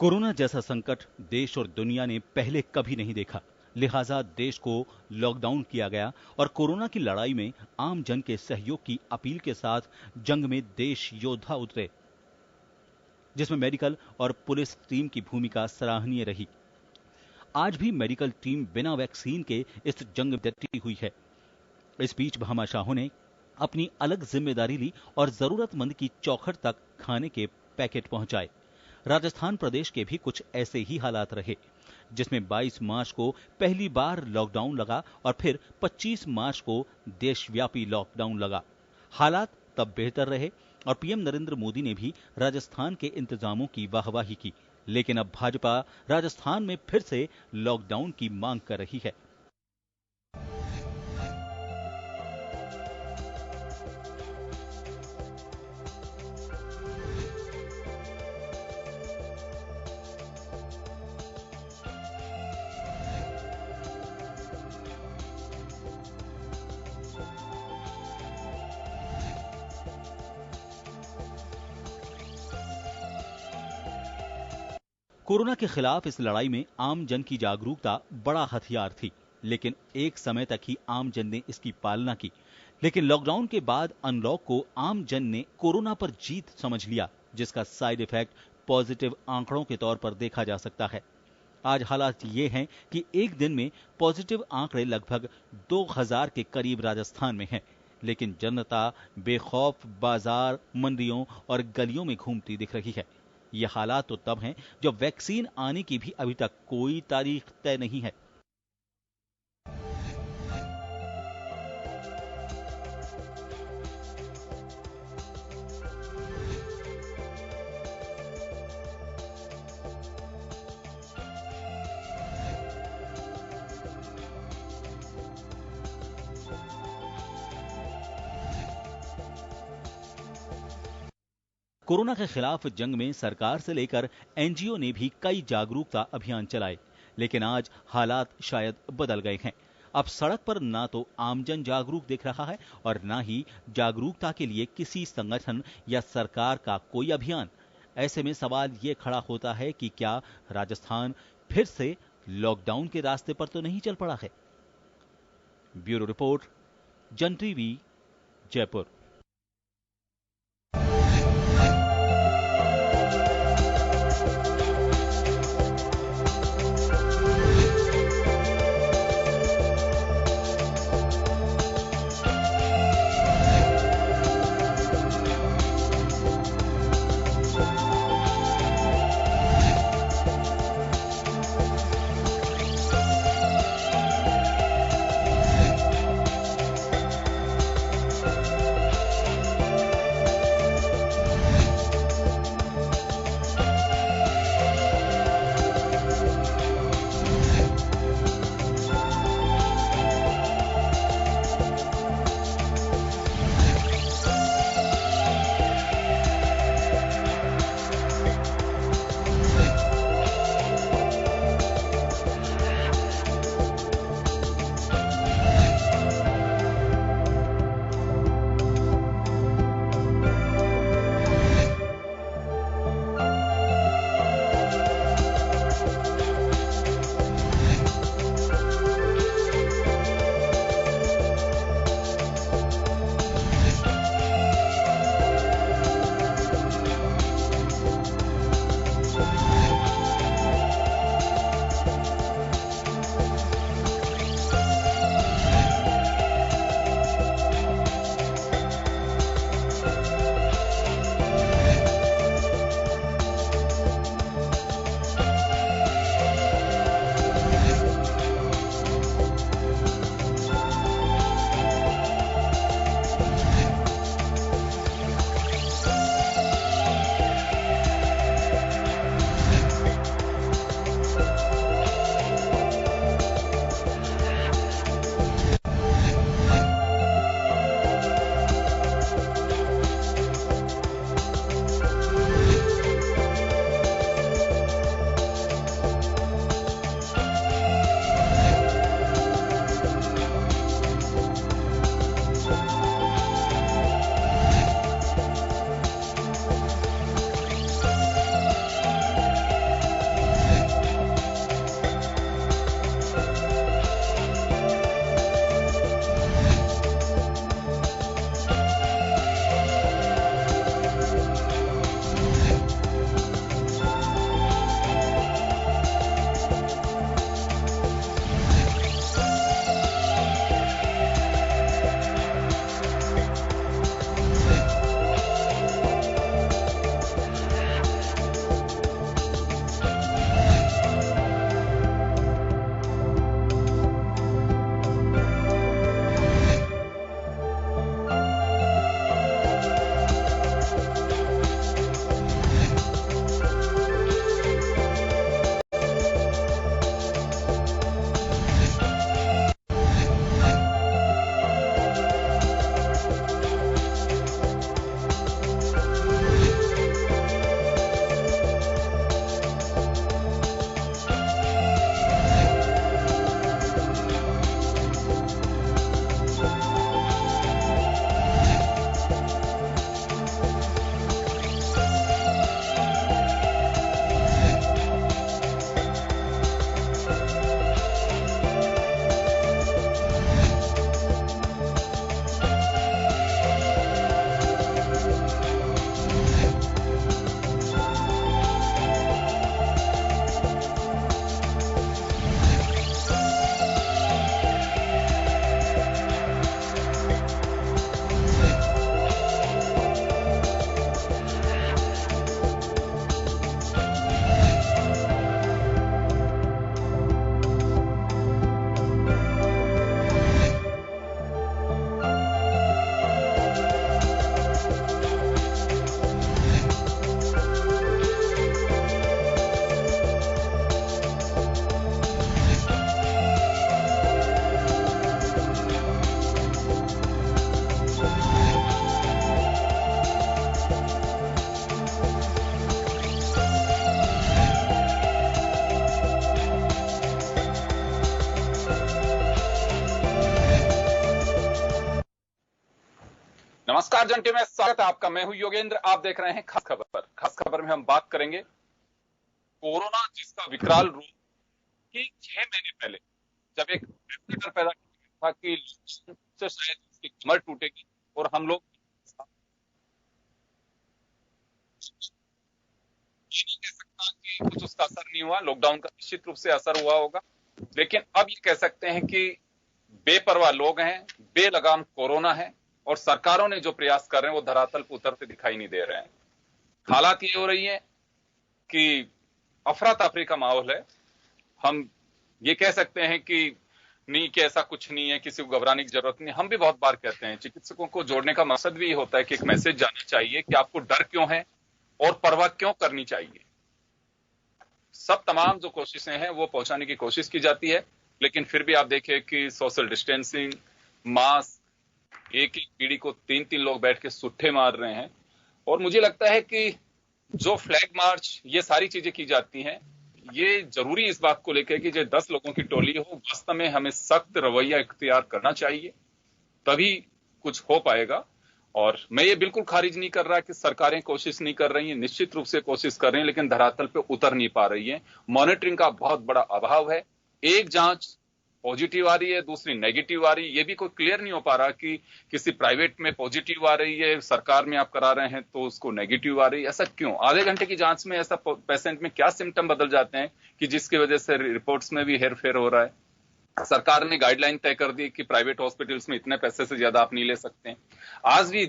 Corona जैसा संकट देश और दुनिया ने पहले कभी नहीं देखा। लिहाजा देश को लॉकडाउन किया गया और कोरोना की लड़ाई में आम जन के सहयोग की अपील के साथ जंग में देश योद्धा उतरे, जिसमें मेडिकल और पुलिस टीम की भूमिका सराहनीय रही। आज भी मेडिकल टीम बिना वैक्सीन के इस जंग में डटी हुई है। इस बीच भामाशाहों ने अपनी अलग जिम्मेदारी ली और जरूरतमंद की चौखट तक खाने के पैकेट पहुंचाए। राजस्थान प्रदेश के भी कुछ ऐसे ही हालात रहे, जिसमें 22 मार्च को पहली बार लॉकडाउन लगा और फिर 25 मार्च को देशव्यापी लॉकडाउन लगा। हालात तब बेहतर रहे और पीएम नरेंद्र मोदी ने भी राजस्थान के इंतजामों की वाहवाही की। लेकिन अब भाजपा राजस्थान में फिर से लॉकडाउन की मांग कर रही है। कोरोना के खिलाफ इस लड़ाई में आम जन की जागरूकता बड़ा हथियार थी, लेकिन एक समय तक ही आम जन ने इसकी पालना की। लेकिन लॉकडाउन के बाद अनलॉक को आम जन ने कोरोना पर जीत समझ लिया, जिसका साइड इफेक्ट पॉजिटिव आंकड़ों के तौर पर देखा जा सकता है। आज हालात ये हैं कि एक दिन में पॉजिटिव आंकड़े लगभग 2000 के करीब राजस्थान में हैं, लेकिन जनता बेखौफ बाजार, मंडियों और गलियों में घूमती दिख रही है। ये हालात तो तब हैं जब वैक्सीन आने की भी अभी तक कोई तारीख तय नहीं है। कोरोना के खिलाफ जंग में सरकार से लेकर एनजीओ ने भी कई जागरूकता अभियान चलाए, लेकिन आज हालात शायद बदल गए हैं। अब सड़क पर ना तो आमजन जागरूक दिख रहा है और ना ही जागरूकता के लिए किसी संगठन या सरकार का कोई अभियान। ऐसे में सवाल ये खड़ा होता है कि क्या राजस्थान फिर से लॉकडाउन के रास्ते पर तो नहीं चल पड़ा है। ब्यूरो रिपोर्ट, जन टीवी, जयपुर। नमस्कार जंटे में स्वागत है आपका। मैं हूं योगेंद्र, आप देख रहे हैं खास खबर। खास खबर में हम बात करेंगे कोरोना जिसका विकराल रूप कि 6 महीने पहले जब एक डर पैदा किया था कि से शायद उसकी कमर टूटेगी और हम लोग ये नहीं कह सकता कि कुछ उसका असर नहीं हुआ। लॉकडाउन का निश्चित रूप से असर हुआ होगा, लेकिन अब ये कह सकते हैं कि बेपरवाह लोग हैं, बेलगाम कोरोना है और सरकारों ने जो प्रयास कर रहे हैं वो धरातल पर उतरते दिखाई नहीं दे रहे हैं। हालात ये हो रही है कि अफरा तफरी का माहौल है। हम ये कह सकते हैं कि नहीं कि ऐसा कुछ नहीं है, किसी को घबराने की जरूरत नहीं। हम भी बहुत बार कहते हैं, चिकित्सकों को जोड़ने का मकसद भी ये होता है कि एक मैसेज जाना चाहिए कि आपको डर क्यों है और परवाह क्यों करनी चाहिए। सब तमाम जो कोशिशें हैं वो पहुंचाने की कोशिश की जाती है, लेकिन फिर भी आप देखें कि सोशल डिस्टेंसिंग, मास्क, एक एक पीढ़ी को 3-3 लोग बैठ के सुट्ठे मार रहे हैं। और मुझे लगता है कि जो फ्लैग मार्च, ये सारी चीजें की जाती हैं, ये जरूरी इस बात को लेकर कि जो 10 लोगों की टोली हो, वास्तव में हमें सख्त रवैया इख्तियार करना चाहिए, तभी कुछ हो पाएगा। और मैं ये बिल्कुल खारिज नहीं कर रहा कि सरकारें कोशिश नहीं कर रही हैं, निश्चित रूप से कोशिश कर रही हैं, लेकिन धरातल पे उतर नहीं पा रही हैं। मॉनिटरिंग का बहुत बड़ा अभाव है। एक जांच पॉजिटिव आ रही है, दूसरी नेगेटिव आ रही है, ये भी कोई क्लियर नहीं हो पा रहा कि किसी प्राइवेट में पॉजिटिव आ रही है, सरकार में आप करा रहे हैं तो उसको नेगेटिव आ रही है। ऐसा क्यों? आधे घंटे की जांच में ऐसा पेशेंट में क्या सिम्टम बदल जाते हैं कि जिसकी वजह से रिपोर्ट्स में भी हेरफेर हो रहा है। सरकार ने गाइडलाइन तय कर दी कि प्राइवेट हॉस्पिटल्स में इतने पैसे से ज्यादा आप नहीं ले सकते हैं। आज भी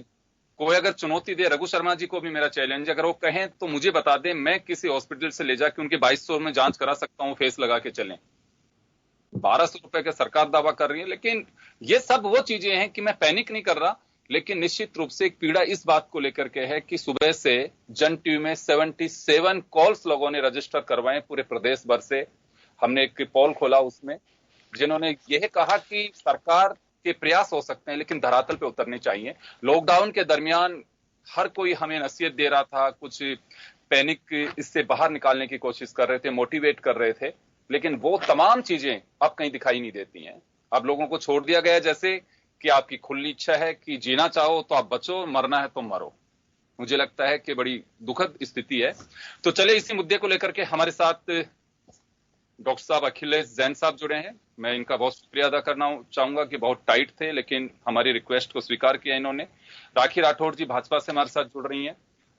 कोई अगर चुनौती दे, रघु शर्मा जी को भी मेरा चैलेंज, अगर वो कहें तो मुझे बता दें, मैं किसी हॉस्पिटल से ले जाके उनके 2200 में जांच करा सकता हूं, फेस लगा के चलें। 1200 रुपए का सरकार दावा कर रही है। लेकिन ये सब वो चीजें हैं कि मैं पैनिक नहीं कर रहा, लेकिन निश्चित रूप से एक पीड़ा इस बात को लेकर के है कि सुबह से जन टीवी में 77 कॉल्स लोगों ने रजिस्टर करवाए पूरे प्रदेश भर से। हमने एक पोल खोला उसमें, जिन्होंने यह कहा कि सरकार के प्रयास हो सकते हैं लेकिन धरातल पे उतरने चाहिए। लॉकडाउन के दरमियान हर कोई हमें नसीहत दे रहा था, कुछ पैनिक इससे बाहर निकालने की कोशिश कर रहे थे, मोटिवेट कर रहे थे, लेकिन वो तमाम चीजें अब कहीं दिखाई नहीं देती हैं। अब लोगों को छोड़ दिया गया जैसे कि आपकी खुली इच्छा है कि जीना चाहो तो आप बचो, मरना है तो मरो। मुझे लगता है कि बड़ी दुखद स्थिति है। तो चले इसी मुद्दे को लेकर के हमारे साथ डॉक्टर साहब अखिलेश जैन साहब जुड़े हैं। मैं इनका बहुत शुक्रिया अदा करना चाहूंगा कि बहुत टाइट थे लेकिन हमारी रिक्वेस्ट को स्वीकार किया इन्होंने। राखी राठौड़ जी भाजपा से हमारे साथ जुड़ रही हैं,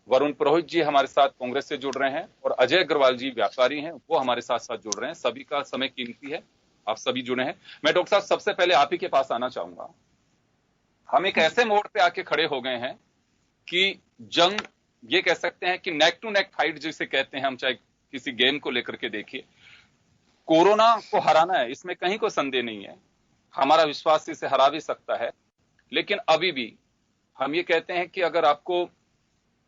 वरुण पुरोहित जी हमारे साथ कांग्रेस से जुड़ रहे हैं और अजय अग्रवाल जी व्यापारी हैं, वो हमारे साथ साथ जुड़ रहे हैं। सभी का समय कीमती है, आप सभी जुड़े हैं। मैं डॉक्टर साहब सबसे पहले आप ही के पास आना चाहूंगा। हम एक ऐसे मोड़ पे आके खड़े हो गए हैं कि जंग, ये कह सकते हैं कि नेक टू नेक फाइट जिसे कहते हैं हम, चाहे किसी गेम को लेकर के देखिए, कोरोना को हराना है, इसमें कहीं कोई संदेह नहीं है। हमारा विश्वास इसे हरा भी सकता है, लेकिन अभी भी हम ये कहते हैं कि अगर आपको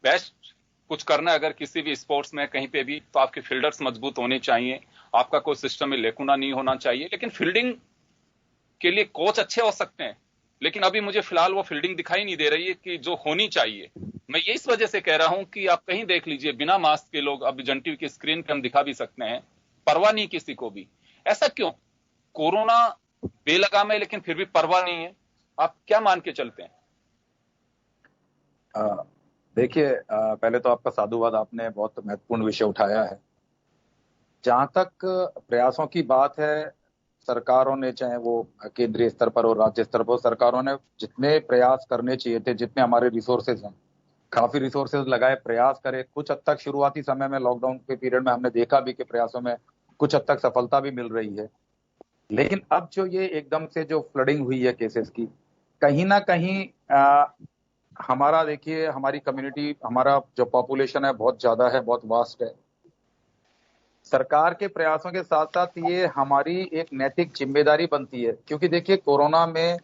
बेस्ट कुछ करना है, अगर किसी भी स्पोर्ट्स में कहीं पे भी, तो आपके फील्डर्स मजबूत होने चाहिए, आपका कोई सिस्टम में लेकुना नहीं होना चाहिए। लेकिन फील्डिंग के लिए कोच अच्छे हो सकते हैं, लेकिन अभी मुझे फिलहाल वो फील्डिंग दिखाई नहीं दे रही है कि जो होनी चाहिए। मैं ये इस वजह से कह रहा हूं कि आप कहीं देख लीजिए, बिना मास्क के लोग, अब जन टीवी की स्क्रीन पे हम दिखा भी सकते हैं, परवाह नहीं किसी को भी। ऐसा क्यों? कोरोना बेलगाम है लेकिन फिर भी परवाह नहीं है। आप क्या मान के चलते हैं? देखिए, पहले तो आपका साधुवाद, आपने बहुत महत्वपूर्ण विषय उठाया है। जहां तक प्रयासों की बात है, सरकारों ने, चाहे वो केंद्रीय स्तर पर और राज्य स्तर पर, सरकारों ने जितने प्रयास करने चाहिए थे, जितने हमारे रिसोर्सेज हैं, काफी रिसोर्सेज लगाए, प्रयास करे। कुछ हद तक शुरुआती समय में, लॉकडाउन के पीरियड में हमने देखा भी कि प्रयासों में कुछ हद तक सफलता भी मिल रही है। लेकिन अब जो ये एकदम से जो फ्लडिंग हुई है केसेस की, कहीं ना कहीं हमारा, देखिए, हमारी कम्युनिटी, हमारा जो पॉपुलेशन है बहुत ज्यादा है, बहुत वास्ट है। सरकार के प्रयासों के साथ साथ ये हमारी एक नैतिक जिम्मेदारी बनती है, क्योंकि देखिए कोरोना में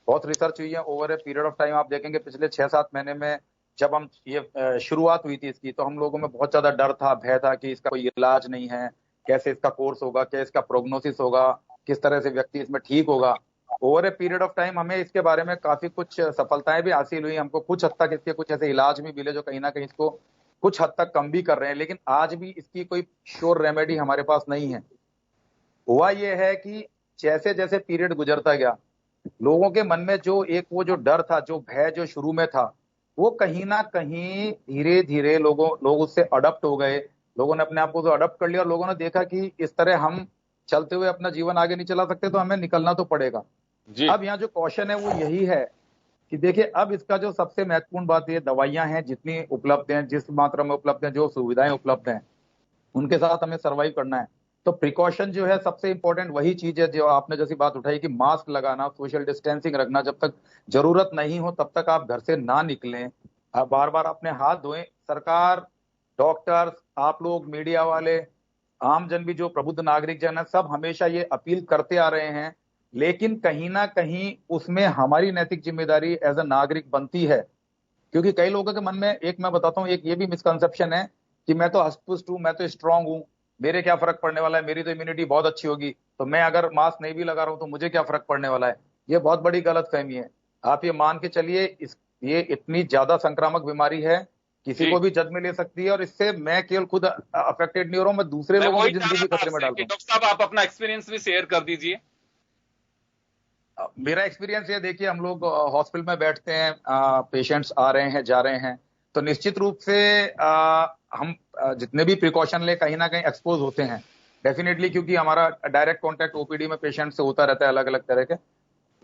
बहुत रिसर्च हुई है over a period of time. आप देखेंगे पिछले 6-7 महीने में जब हम ये शुरुआत हुई थी इसकी, तो हम लोगों में बहुत ज्यादा डर था, भय था कि इसका कोई इलाज नहीं है, कैसे इसका कोर्स होगा, क्या इसका प्रोग्नोसिस होगा, किस तरह से व्यक्ति इसमें ठीक होगा। Over a period of time हमें इसके बारे में काफी कुछ सफलताएं भी हासिल हुई, हमको कुछ हद तक इसके कुछ ऐसे इलाज भी मिले जो कहीं ना कहीं इसको कुछ हद तक कम भी कर रहे हैं। लेकिन आज भी इसकी कोई श्योर रेमेडी हमारे पास नहीं है। हुआ यह है कि जैसे जैसे पीरियड गुजरता गया, लोगों के मन में जो एक वो जो डर था, जो भय जो शुरू में था, वो कहीं ना कहीं धीरे धीरे लोग उससे अडॉप्ट हो गए। लोगों ने अपने आप को तो अडॉप्ट कर लिया और लोगों ने देखा कि इस तरह हम चलते हुए अपना जीवन आगे नहीं चला सकते, तो हमें निकलना तो पड़ेगा। जी अब यहाँ जो क्वेश्चन है वो यही है कि देखिए, अब इसका जो सबसे महत्वपूर्ण बात, ये दवाइयां हैं जितनी उपलब्ध हैं, जिस मात्रा में उपलब्ध हैं, जो सुविधाएं उपलब्ध हैं, उनके साथ हमें सर्वाइव करना है। तो प्रिकॉशन जो है सबसे इंपॉर्टेंट वही चीज है जो आपने जैसी बात उठाई कि मास्क लगाना, सोशल डिस्टेंसिंग रखना, जब तक जरूरत नहीं हो तब तक आप घर से ना निकलें, आप बार बार अपने हाथ धोएं। सरकार, डॉक्टर्स, आप लोग, मीडिया वाले, आम जन भी जो प्रबुद्ध नागरिक जन है, सब हमेशा ये अपील करते आ रहे हैं, लेकिन कहीं ना कहीं उसमें हमारी नैतिक जिम्मेदारी एज अ नागरिक बनती है। क्योंकि कई लोगों के मन में, एक मैं बताता हूँ, एक ये भी मिसकंसेप्शन है कि मैं तो हष्टपुष्ट हूं, मैं तो स्ट्रांग हूं, मेरे क्या फर्क पड़ने वाला है, मेरी तो इम्यूनिटी बहुत अच्छी होगी, तो मैं अगर मास्क नहीं भी लगा रहा हूं तो मुझे क्या फर्क पड़ने वाला है। ये बहुत बड़ी गलत फहमी है। आप ये मान के चलिए, ये इतनी ज्यादा संक्रामक बीमारी है, किसी जी, को भी जद में ले सकती है, और इससे मैं केवल खुद अफेक्टेड नहीं हो रहा हूं, मैं दूसरे मैं लोगों की वही चाह जिंदगी रहा भी था खतरे में आपसे डाल कि रहा डॉक्टर साहब आप अपना एक्सपीरियंस भी शेयर कर दीजिए। मेरा एक्सपीरियंस ये, देखिए, हम लोग हॉस्पिटल में बैठते हैं, पेशेंट्स आ रहे हैं, जा रहे हैं, तो निश्चित रूप से हम जितने भी प्रिकॉशन ले, कहीं ना कहीं एक्सपोज होते हैं डेफिनेटली, क्योंकि हमारा डायरेक्ट कांटेक्ट ओपीडी में पेशेंट से होता रहता है अलग अलग तरह के।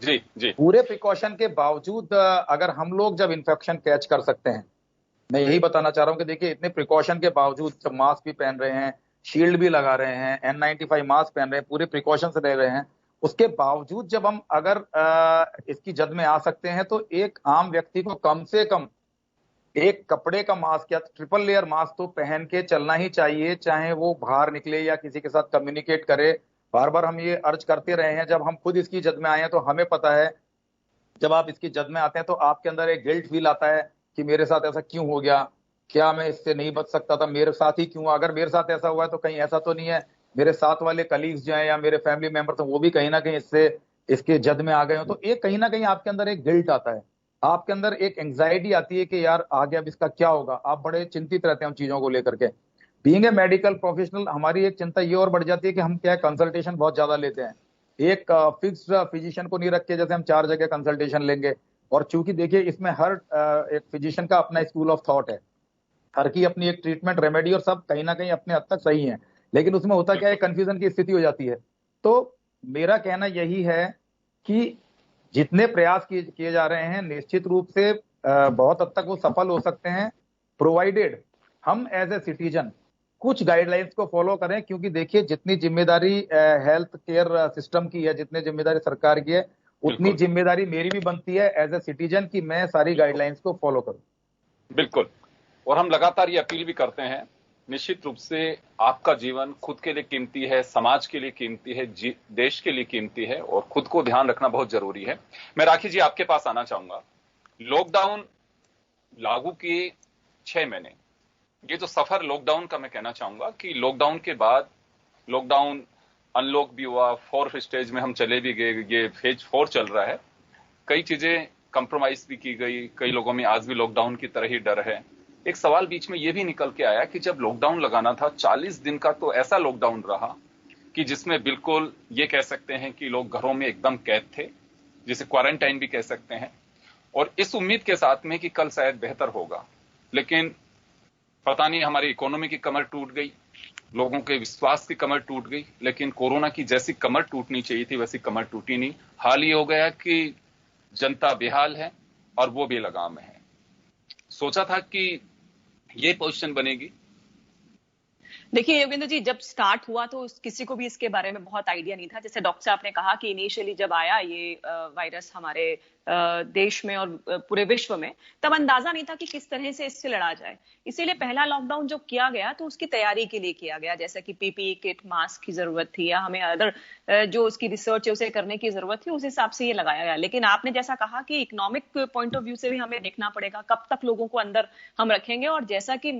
जी जी पूरे प्रिकॉशन के बावजूद अगर हम लोग जब इन्फेक्शन कैच कर सकते हैं, मैं यही बताना चाह रहा हूं कि देखिए, इतने प्रिकॉशन के बावजूद जब मास्क भी पहन रहे हैं, शील्ड भी लगा रहे हैं, N95 मास्क पहन रहे हैं, पूरे प्रिकॉशन से रह रहे हैं, उसके बावजूद जब हम अगर इसकी जद में आ सकते हैं, तो एक आम व्यक्ति को कम से कम एक कपड़े का मास्क या ट्रिपल लेयर मास्क तो पहन के चलना ही चाहिए, चाहे वो बाहर निकले या किसी के साथ कम्युनिकेट करे। बार बार हम ये अर्ज करते रहे हैं, जब हम खुद इसकी जद में आए हैं तो हमें पता है, जब आप इसकी जद में आते हैं तो आपके अंदर एक गिल्ट फील आता है कि मेरे साथ ऐसा क्यों हो गया, क्या मैं इससे नहीं बच सकता था, मेरे साथ ही क्यों, अगर मेरे साथ ऐसा हुआ है तो कहीं ऐसा तो नहीं है मेरे साथ वाले कलीग्स जो हैं या मेरे फैमिली मेंबर्स हैं वो भी कहीं ना कहीं इससे इसके जद में आ गए हो। तो एक कहीं ना कहीं आपके अंदर एक गिल्ट आता है, आपके अंदर एक एंग्जाइटी आती है कि यार आगे अब इसका क्या होगा, आप बड़े चिंतित रहते हैं उन चीजों को लेकर के। बीइंग ए मेडिकल प्रोफेशनल, हमारी एक चिंता ये और बढ़ जाती है कि हम क्या कंसल्टेशन बहुत ज्यादा लेते हैं, एक फिक्स्ड फिजिशियन को नहीं रख के जैसे हम 4 जगह कंसल्टेशन लेंगे। और चूंकि देखिए, इसमें हर एक फिजिशियन का अपना स्कूल ऑफ थॉट है, हर की अपनी एक ट्रीटमेंट रेमेडी, और सब कहीं ना कहीं अपने हद तक सही है, लेकिन उसमें होता क्या है, कंफ्यूजन की स्थिति हो जाती है। तो मेरा कहना यही है कि जितने प्रयास किए जा रहे हैं, निश्चित रूप से बहुत हद तक वो सफल हो सकते हैं, प्रोवाइडेड हम एज ए सिटीजन कुछ गाइडलाइंस को फॉलो करें। क्योंकि देखिए, जितनी जिम्मेदारी हेल्थ केयर सिस्टम की है, जितनी जिम्मेदारी सरकार की है, उतनी बिल्कुल जिम्मेदारी मेरी भी बनती है एज ए सिटीजन कि मैं सारी गाइडलाइंस को फॉलो करूं। बिल्कुल। और हम लगातार ये अपील भी करते हैं, निश्चित रूप से आपका जीवन खुद के लिए कीमती है, समाज के लिए कीमती है, देश के लिए कीमती है, और खुद को ध्यान रखना बहुत जरूरी है। मैं राखी जी आपके पास आना चाहूंगा। लॉकडाउन लागू किए 6 महीने, ये जो सफर लॉकडाउन का, मैं कहना चाहूंगा कि लॉकडाउन के बाद लॉकडाउन अनलॉक भी हुआ, 4th स्टेज में हम चले भी गए, ये फेज 4 चल रहा है। कई चीजें कंप्रोमाइज भी की गई, कई लोगों में आज भी लॉकडाउन की तरह ही डर है। एक सवाल बीच में यह भी निकल के आया कि जब लॉकडाउन लगाना था 40 दिन का, तो ऐसा लॉकडाउन रहा कि जिसमें बिल्कुल ये कह सकते हैं कि लोग घरों में एकदम कैद थे, जिसे क्वारंटाइन भी कह सकते हैं, और इस उम्मीद के साथ में कि कल शायद बेहतर होगा। लेकिन पता नहीं, हमारी इकोनॉमी की कमर टूट गई, लोगों के विश्वास की कमर टूट गई, लेकिन कोरोना की जैसी कमर टूटनी चाहिए थी वैसी कमर टूटी नहीं। हाल ये हो गया कि जनता बेहाल है और वो बेलगाम है। सोचा था कि ये पोजीशन बनेगी। देखिए योगेंद्र जी, जब स्टार्ट हुआ तो किसी को भी इसके बारे में बहुत आइडिया नहीं था। जैसे डॉक्टर साहब ने कहा कि इनिशियली जब आया ये वायरस हमारे देश में और पूरे विश्व में, तब अंदाजा नहीं था कि किस तरह से इससे लड़ा जाए। इसीलिए पहला लॉकडाउन जो किया गया तो उसकी तैयारी के लिए किया गया, जैसे कि पीपीई किट, मास्क की जरूरत थी, या हमें अदर जो उसकी रिसर्च है उसे करने की जरूरत थी, उस हिसाब से ये लगाया गया। लेकिन आपने जैसा कहा कि इकोनॉमिक पॉइंट ऑफ व्यू से भी हमें देखना पड़ेगा, कब तक लोगों को अंदर हम रखेंगे। और जैसा कि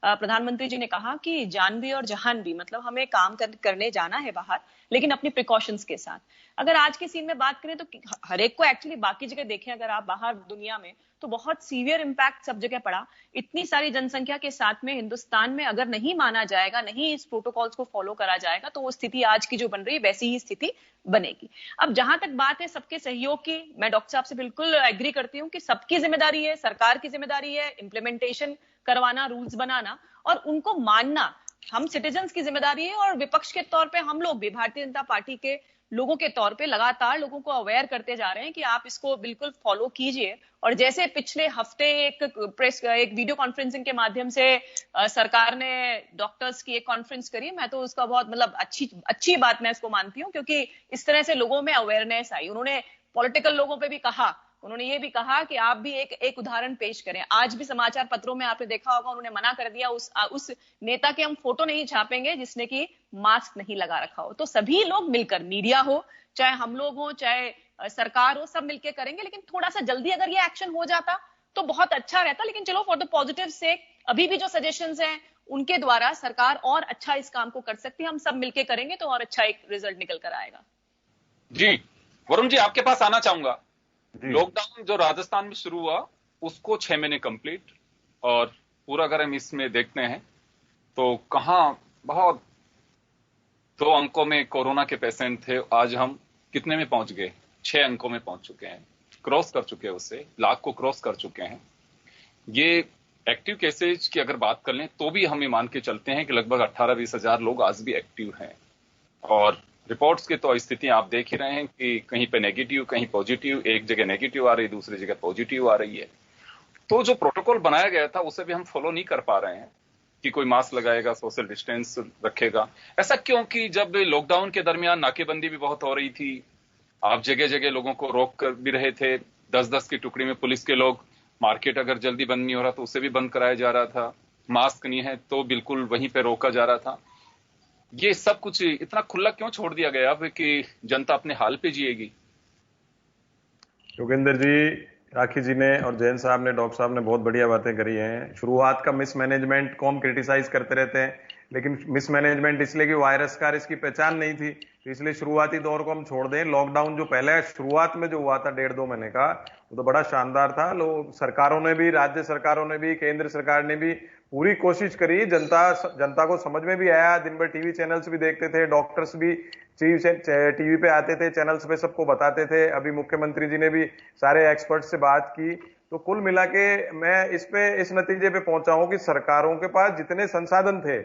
प्रधानमंत्री जी ने कहा कि जान भी और जहान भी, मतलब हमें काम करने जाना है बाहर, लेकिन अपनी प्रिकॉशंस के साथ। अगर आज के सीन में बात करें तो हर एक को एक्चुअली बाकी जगह देखें अगर आप बाहर दुनिया में, तो बहुत सीवियर इंपैक्ट सब जगह पड़ा। इतनी सारी जनसंख्या के साथ में हिंदुस्तान में अगर नहीं माना जाएगा, नहीं इस प्रोटोकॉल्स को फॉलो करा जाएगा, तो वो स्थिति आज की जो बन रही है वैसी ही स्थिति बनेगी। अब जहां तक बात है सबके सहयोग की, मैं डॉक्टर साहब से बिल्कुल एग्री करती हूँ कि सबकी जिम्मेदारी है, सरकार की जिम्मेदारी है इम्प्लीमेंटेशन करवाना, रूल्स बनाना और उनको मानना हम सिटीजन्स की जिम्मेदारी है। और विपक्ष के तौर पे हम लोग भी, भारतीय जनता पार्टी के लोगों के तौर पे लगातार लोगों को अवेयर करते जा रहे हैं कि आप इसको बिल्कुल फॉलो कीजिए। और जैसे पिछले हफ्ते एक वीडियो कॉन्फ्रेंसिंग के माध्यम से सरकार ने डॉक्टर्स की एक कॉन्फ्रेंस करी, मैं तो उसका बहुत मतलब अच्छी बात मैं इसको मानती हूँ, क्योंकि इस तरह से लोगों में अवेयरनेस आई। उन्होंने पॉलिटिकल लोगों पे भी कहा, उन्होंने ये भी कहा कि आप भी एक उदाहरण पेश करें। आज भी समाचार पत्रों में आपने देखा होगा उन्होंने मना कर दिया, उस नेता के हम फोटो नहीं छापेंगे जिसने कि मास्क नहीं लगा रखा हो। तो सभी लोग मिलकर, मीडिया हो, चाहे हम लोग हो, चाहे सरकार हो, सब मिलकर करेंगे। लेकिन थोड़ा सा जल्दी अगर ये एक्शन हो जाता तो बहुत अच्छा रहता। लेकिन चलो फॉर द पॉजिटिव से अभी भी जो सजेशंस हैं उनके द्वारा सरकार और अच्छा इस काम को कर सकती है। हम सब मिलकर करेंगे तो और अच्छा एक रिजल्ट निकल कर आएगा। जी वरुण जी, आपके पास आना चाहूंगा। लॉकडाउन जो राजस्थान में शुरू हुआ उसको 6 महीने कंप्लीट, और पूरा अगर हम इसमें देखते हैं तो कहां बहुत 2 अंकों में कोरोना के पेशेंट थे, आज हम कितने में पहुंच गए? 6 अंकों में पहुंच चुके हैं, क्रॉस कर चुके हैं, उससे लाख को क्रॉस कर चुके हैं। ये एक्टिव केसेज की अगर बात कर लें तो भी हम ये मान के चलते हैं कि लगभग 18-20 हजार लोग आज भी एक्टिव हैं। और रिपोर्ट्स की तो स्थिति आप देख ही रहे हैं कि कहीं पे नेगेटिव, कहीं पॉजिटिव, एक जगह नेगेटिव आ रही, दूसरी जगह पॉजिटिव आ रही है। तो जो प्रोटोकॉल बनाया गया था उसे भी हम फॉलो नहीं कर पा रहे हैं कि कोई मास्क लगाएगा, सोशल डिस्टेंस रखेगा। ऐसा क्यों कि जब लॉकडाउन के दरमियान नाकेबंदी भी बहुत हो रही थी, आप जगह जगह लोगों को रोक कर भी रहे थे, 10-10 की टुकड़ी में पुलिस के लोग, मार्केट अगर जल्दी बंद नहीं हो रहा तो उसे भी बंद कराया जा रहा था, मास्क नहीं है तो बिल्कुल वहीं पे रोका जा रहा था। ये सब कुछ इतना खुला क्यों छोड़ दिया गया अब कि जनता अपने हाल पे जिएगी? योगेंद्र जी, राखी जी ने और जैन साहब ने, डॉक्टर साहब ने बहुत बढ़िया बातें करी हैं। शुरुआत का मिसमैनेजमेंट को हम क्रिटिसाइज करते रहते हैं, लेकिन मिसमैनेजमेंट इसलिए कि वायरस का इसकी पहचान नहीं थी, तो इसलिए शुरुआती दौर को हम छोड़ दें। लॉकडाउन जो पहले शुरुआत में जो हुआ था 1.5-2 महीने का, वो तो बड़ा शानदार था। लोग, सरकारों ने भी, राज्य सरकारों ने भी, केंद्र सरकार ने भी पूरी कोशिश करी। जनता को समझ में भी आया। दिन भर टीवी चैनल्स भी देखते थे, डॉक्टर्स भी टीवी पे आते थे, चैनल्स पे सबको बताते थे। अभी मुख्यमंत्री जी ने भी सारे एक्सपर्ट से बात की। तो कुल मिला के मैं इस नतीजे पे पहुंचा हूं कि सरकारों के पास जितने संसाधन थे,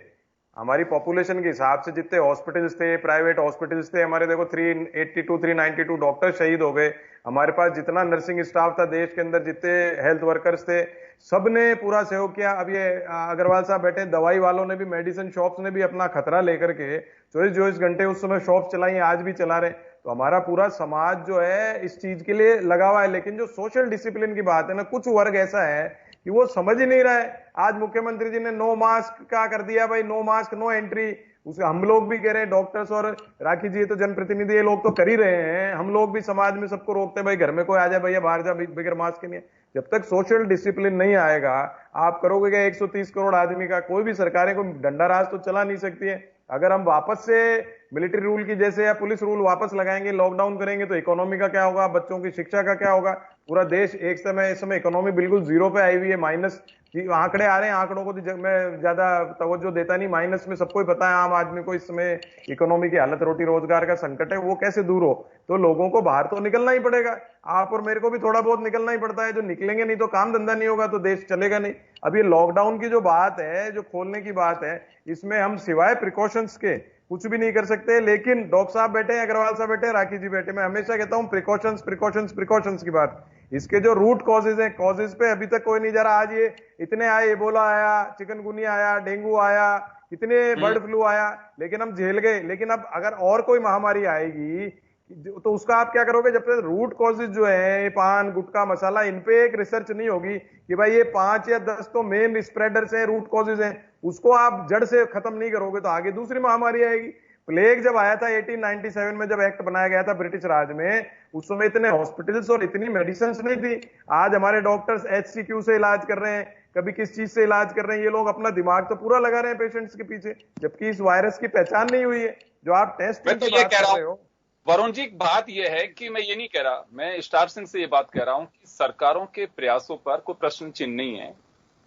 हमारी पॉपुलेशन के हिसाब से जितने हॉस्पिटल्स थे, प्राइवेट हॉस्पिटल्स थे, हमारे देखो 392 डॉक्टर शहीद हो गए। हमारे पास जितना नर्सिंग स्टाफ था देश के अंदर, जितने हेल्थ वर्कर्स थे, सबने पूरा सहयोग किया। अब ये अग्रवाल साहब बैठे, दवाई वालों ने भी, मेडिसिन शॉप्स ने भी अपना खतरा लेकर के 24 घंटे उस समय शॉप चलाई, आज भी चला रहे। तो हमारा पूरा समाज जो है इस चीज के लिए लगा हुआ है। लेकिन जो सोशल डिसिप्लिन की बात है ना, कुछ वर्ग ऐसा है कि वो समझ ही नहीं रहा है। आज मुख्यमंत्री जी ने नो मास्क का कर दिया, भाई नो मास्क नो एंट्री। उसे हम लोग भी कह रहे हैं, डॉक्टर्स और राखी जी तो जनप्रतिनिधि, ये लोग तो कर ही रहे हैं। हम लोग भी समाज में सबको रोकते हैं, भाई घर में कोई आ जाए, भैया बाहर जा बगैर मास्क के नहीं। जब तक सोशल डिसिप्लिन नहीं आएगा, आप करोगे क्या? 130 करोड़ आदमी का कोई भी सरकारें कोई डंडा राज तो चला नहीं सकती है। अगर हम वापस से मिलिट्री रूल की जैसे या पुलिस रूल वापस लगाएंगे, लॉकडाउन करेंगे, तो इकोनॉमी का क्या होगा, बच्चों की शिक्षा का क्या होगा? पूरा देश इस समय इकोनॉमी बिल्कुल जीरो पे आई हुई है, माइनस आंकड़े आ रहे हैं। आंकड़ों को तो मैं ज्यादा तवज्जो देता नहीं, माइनस में सबको ही पता है, आम आदमी को इस समय इकोनॉमी की हालत, रोटी रोजगार का संकट है, वो कैसे दूर हो? तो लोगों को बाहर तो निकलना ही पड़ेगा। आप और मेरे को भी थोड़ा बहुत निकलना ही पड़ता है। जो निकलेंगे नहीं तो काम धंधा नहीं होगा, तो देश चलेगा नहीं। अब ये लॉकडाउन की जो बात है, जो खोलने की बात है, इसमें हम सिवाय प्रिकॉशंस के कुछ भी नहीं कर सकते। लेकिन डॉक्टर साहब बैठे, अग्रवाल साहब बैठे, राखी जी बैठे, मैं हमेशा कहता हूं प्रिकॉशंस की बात। इसके जो रूट कॉजेज हैं, कॉजेज पे अभी तक कोई नहीं जा रहा। आज ये इतने आए, एबोला आया, चिकनगुनिया आया, डेंगू आया, इतने बर्ड फ्लू आया, लेकिन हम झेल गए। लेकिन अब अगर और कोई महामारी आएगी तो उसका आप क्या करोगे? जब तक रूट कॉजेज जो है, पान गुटखा मसाला, इन पे एक रिसर्च नहीं होगी कि भाई ये 5 या 10 तो मेन स्प्रेडर्स हैं, रूट कॉजेज हैं, उसको आप जड़ से खत्म नहीं करोगे तो आगे दूसरी महामारी आएगी। प्लेग जब आया था 1897 में, जब एक्ट बनाया गया था ब्रिटिश राज में, उस समय इतने हॉस्पिटल्स और इतनी मेडिसिन नहीं थी। आज हमारे डॉक्टर्स HCQ से इलाज कर रहे हैं, कभी किस चीज से इलाज कर रहे हैं। ये लोग अपना दिमाग तो पूरा लगा रहे हैं पेशेंट्स के पीछे, जबकि इस वायरस की पहचान नहीं हुई है। जो आप टेस्ट मैं तो की ये बात कह कर रहा रहे हूँ हो। वरुण जी, बात यह है कि मैं ये नहीं कह रहा, मैं स्टार सिंह से ये बात कह रहा हूं कि सरकारों के प्रयासों पर कोई प्रश्न चिन्ह नहीं है,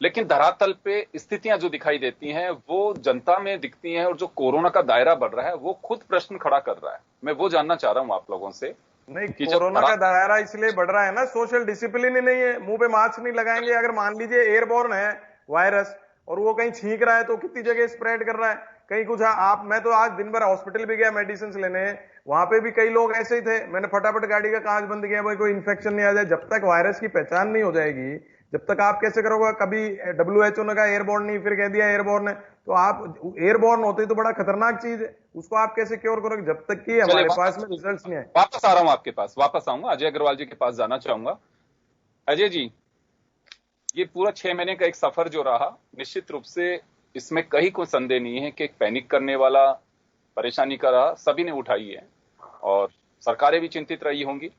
लेकिन धरातल पे स्थितियां जो दिखाई देती हैं वो जनता में दिखती हैं, और जो कोरोना का दायरा बढ़ रहा है वो खुद प्रश्न खड़ा कर रहा है। मैं वो जानना चाह रहा हूं आप लोगों से नहीं, कि जब कोरोना का दायरा इसलिए बढ़ रहा है ना, सोशल डिसिप्लिन ही नहीं है। मुंह पे मास्क नहीं लगाएंगे, अगर मान लीजिए एयरबोर्न है वायरस और वो कहीं छींक रहा है तो कितनी जगह स्प्रेड कर रहा है, कहीं कुछ आप, मैं तो आज दिन भर हॉस्पिटल भी गया मेडिसिन लेने, वहां पे भी कई लोग ऐसे ही थे, मैंने फटाफट गाड़ी का कांच बंद किया, भाई कोई इन्फेक्शन नहीं आ जाए। जब तक वायरस की पहचान नहीं हो जाएगी, जब तक आप कैसे करोगे? कभी WHO ने कहा एयरबोर्न नहीं, फिर कह दिया एयरबोर्न है, तो आप एयरबोर्न होते तो बड़ा खतरनाक चीज है, उसको आप कैसे क्योर करोगे जब तक कि हमारे पास में रिजल्ट नहीं आए? वापस आ रहा हूं आपके पास, वापस आऊंगा, अजय अग्रवाल जी के पास जाना चाहूंगा। अजय जी, ये पूरा 6 महीने का एक सफर जो रहा, निश्चित रूप से इसमें कहीं कोई संदेह नहीं है कि एक पैनिक करने वाला, परेशानी का रहा, सभी ने उठाई है और सरकारें भी चिंतित रही होंगी।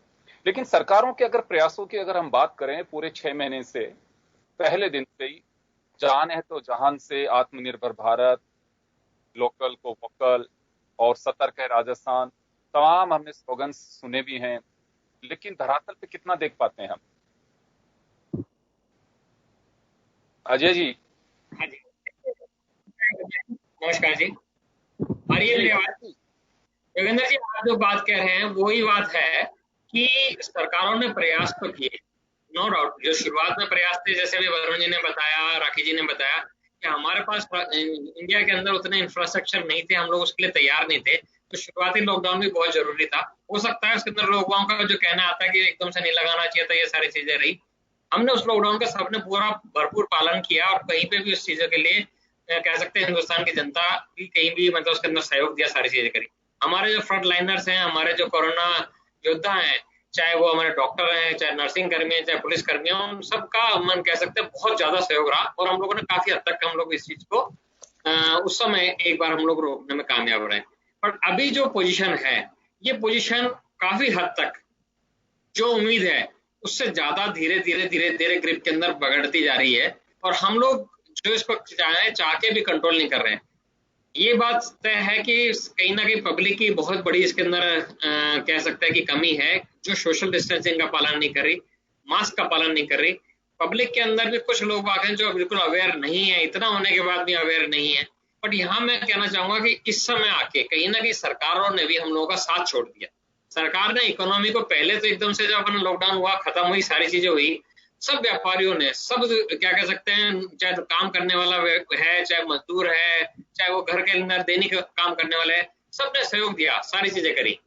लेकिन सरकारों के अगर प्रयासों की अगर हम बात करें, पूरे 6 महीने से पहले दिन से ही जान है तो जहान से, आत्मनिर्भर भारत, लोकल को वोकल और सतर्क है राजस्थान, तमाम हमने स्लोगन सुने भी हैं, लेकिन धरातल पे कितना देख पाते हैं हम? अजय जी। हाँ जी, नमस्कार जी। आ रही है मेरी आवाज? योगेंद्र जी, आप जो बात कह रहे हैं वही बात है कि सरकारों ने प्रयास तो किए, नो डाउट। जो शुरुआत में प्रयास थे, जैसे भी वरुण जी ने बताया, राखी जी ने बताया कि हमारे पास इंडिया के अंदर उतने इंफ्रास्ट्रक्चर नहीं थे, हम लोग उसके लिए तैयार नहीं थे, तो शुरुआती लॉकडाउन भी बहुत जरूरी था। हो सकता है उसके अंदर लोगों का जो कहना आता है कि एकदम से नहीं लगाना चाहिए था, ये सारी चीजें रही। हमने उस लॉकडाउन का सबने पूरा भरपूर पालन किया और कहीं पे भी उस चीजों के लिए कह सकते हैं हिंदुस्तान की जनता भी कहीं भी मतलब उसके अंदर सहयोग दिया, सारी चीजें करी। हमारे जो फ्रंट लाइनर्स हैं, हमारे जो कोरोना योद्धा हैं, चाहे वो हमारे डॉक्टर हैं, चाहे नर्सिंग कर्मी हैं, चाहे पुलिस कर्मी हैं, उन सबका मन कह सकते हैं बहुत ज्यादा सहयोग रहा और हम लोगों ने काफी हद तक हम लोग इस चीज को उस समय एक बार हम लोग रोकने में कामयाब रहे। पर अभी जो पोजीशन है, ये पोजीशन काफी हद तक जो उम्मीद है उससे ज्यादा धीरे धीरे ग्रिप के अंदर बगड़ती जा रही है और हम लोग जो इसको चाह के भी कंट्रोल नहीं कर रहे हैं। ये बात तय है कि कहीं ना कहीं पब्लिक की बहुत बड़ी इसके अंदर कह सकते हैं कि कमी है, जो सोशल डिस्टेंसिंग का पालन नहीं कर रही, मास्क का पालन नहीं कर रही। पब्लिक के अंदर भी कुछ लोग हैं जो बिल्कुल अवेयर नहीं है, इतना होने के बाद भी अवेयर नहीं है। बट यहाँ मैं कहना चाहूंगा कि इस समय आके कहीं ना कहीं सरकारों ने भी हम लोगों का साथ छोड़ दिया। सरकार ने इकोनॉमी को पहले तो एकदम से जब अपना लॉकडाउन हुआ, खत्म हुई, सारी चीजें हुई, सब व्यापारियों ने, सब क्या कह सकते हैं, चाहे तो काम करने वाला है, चाहे मजदूर है, चाहे वो घर के अंदर दैनिक काम करने वाले है, सबने सहयोग दिया, सारी चीजें करी।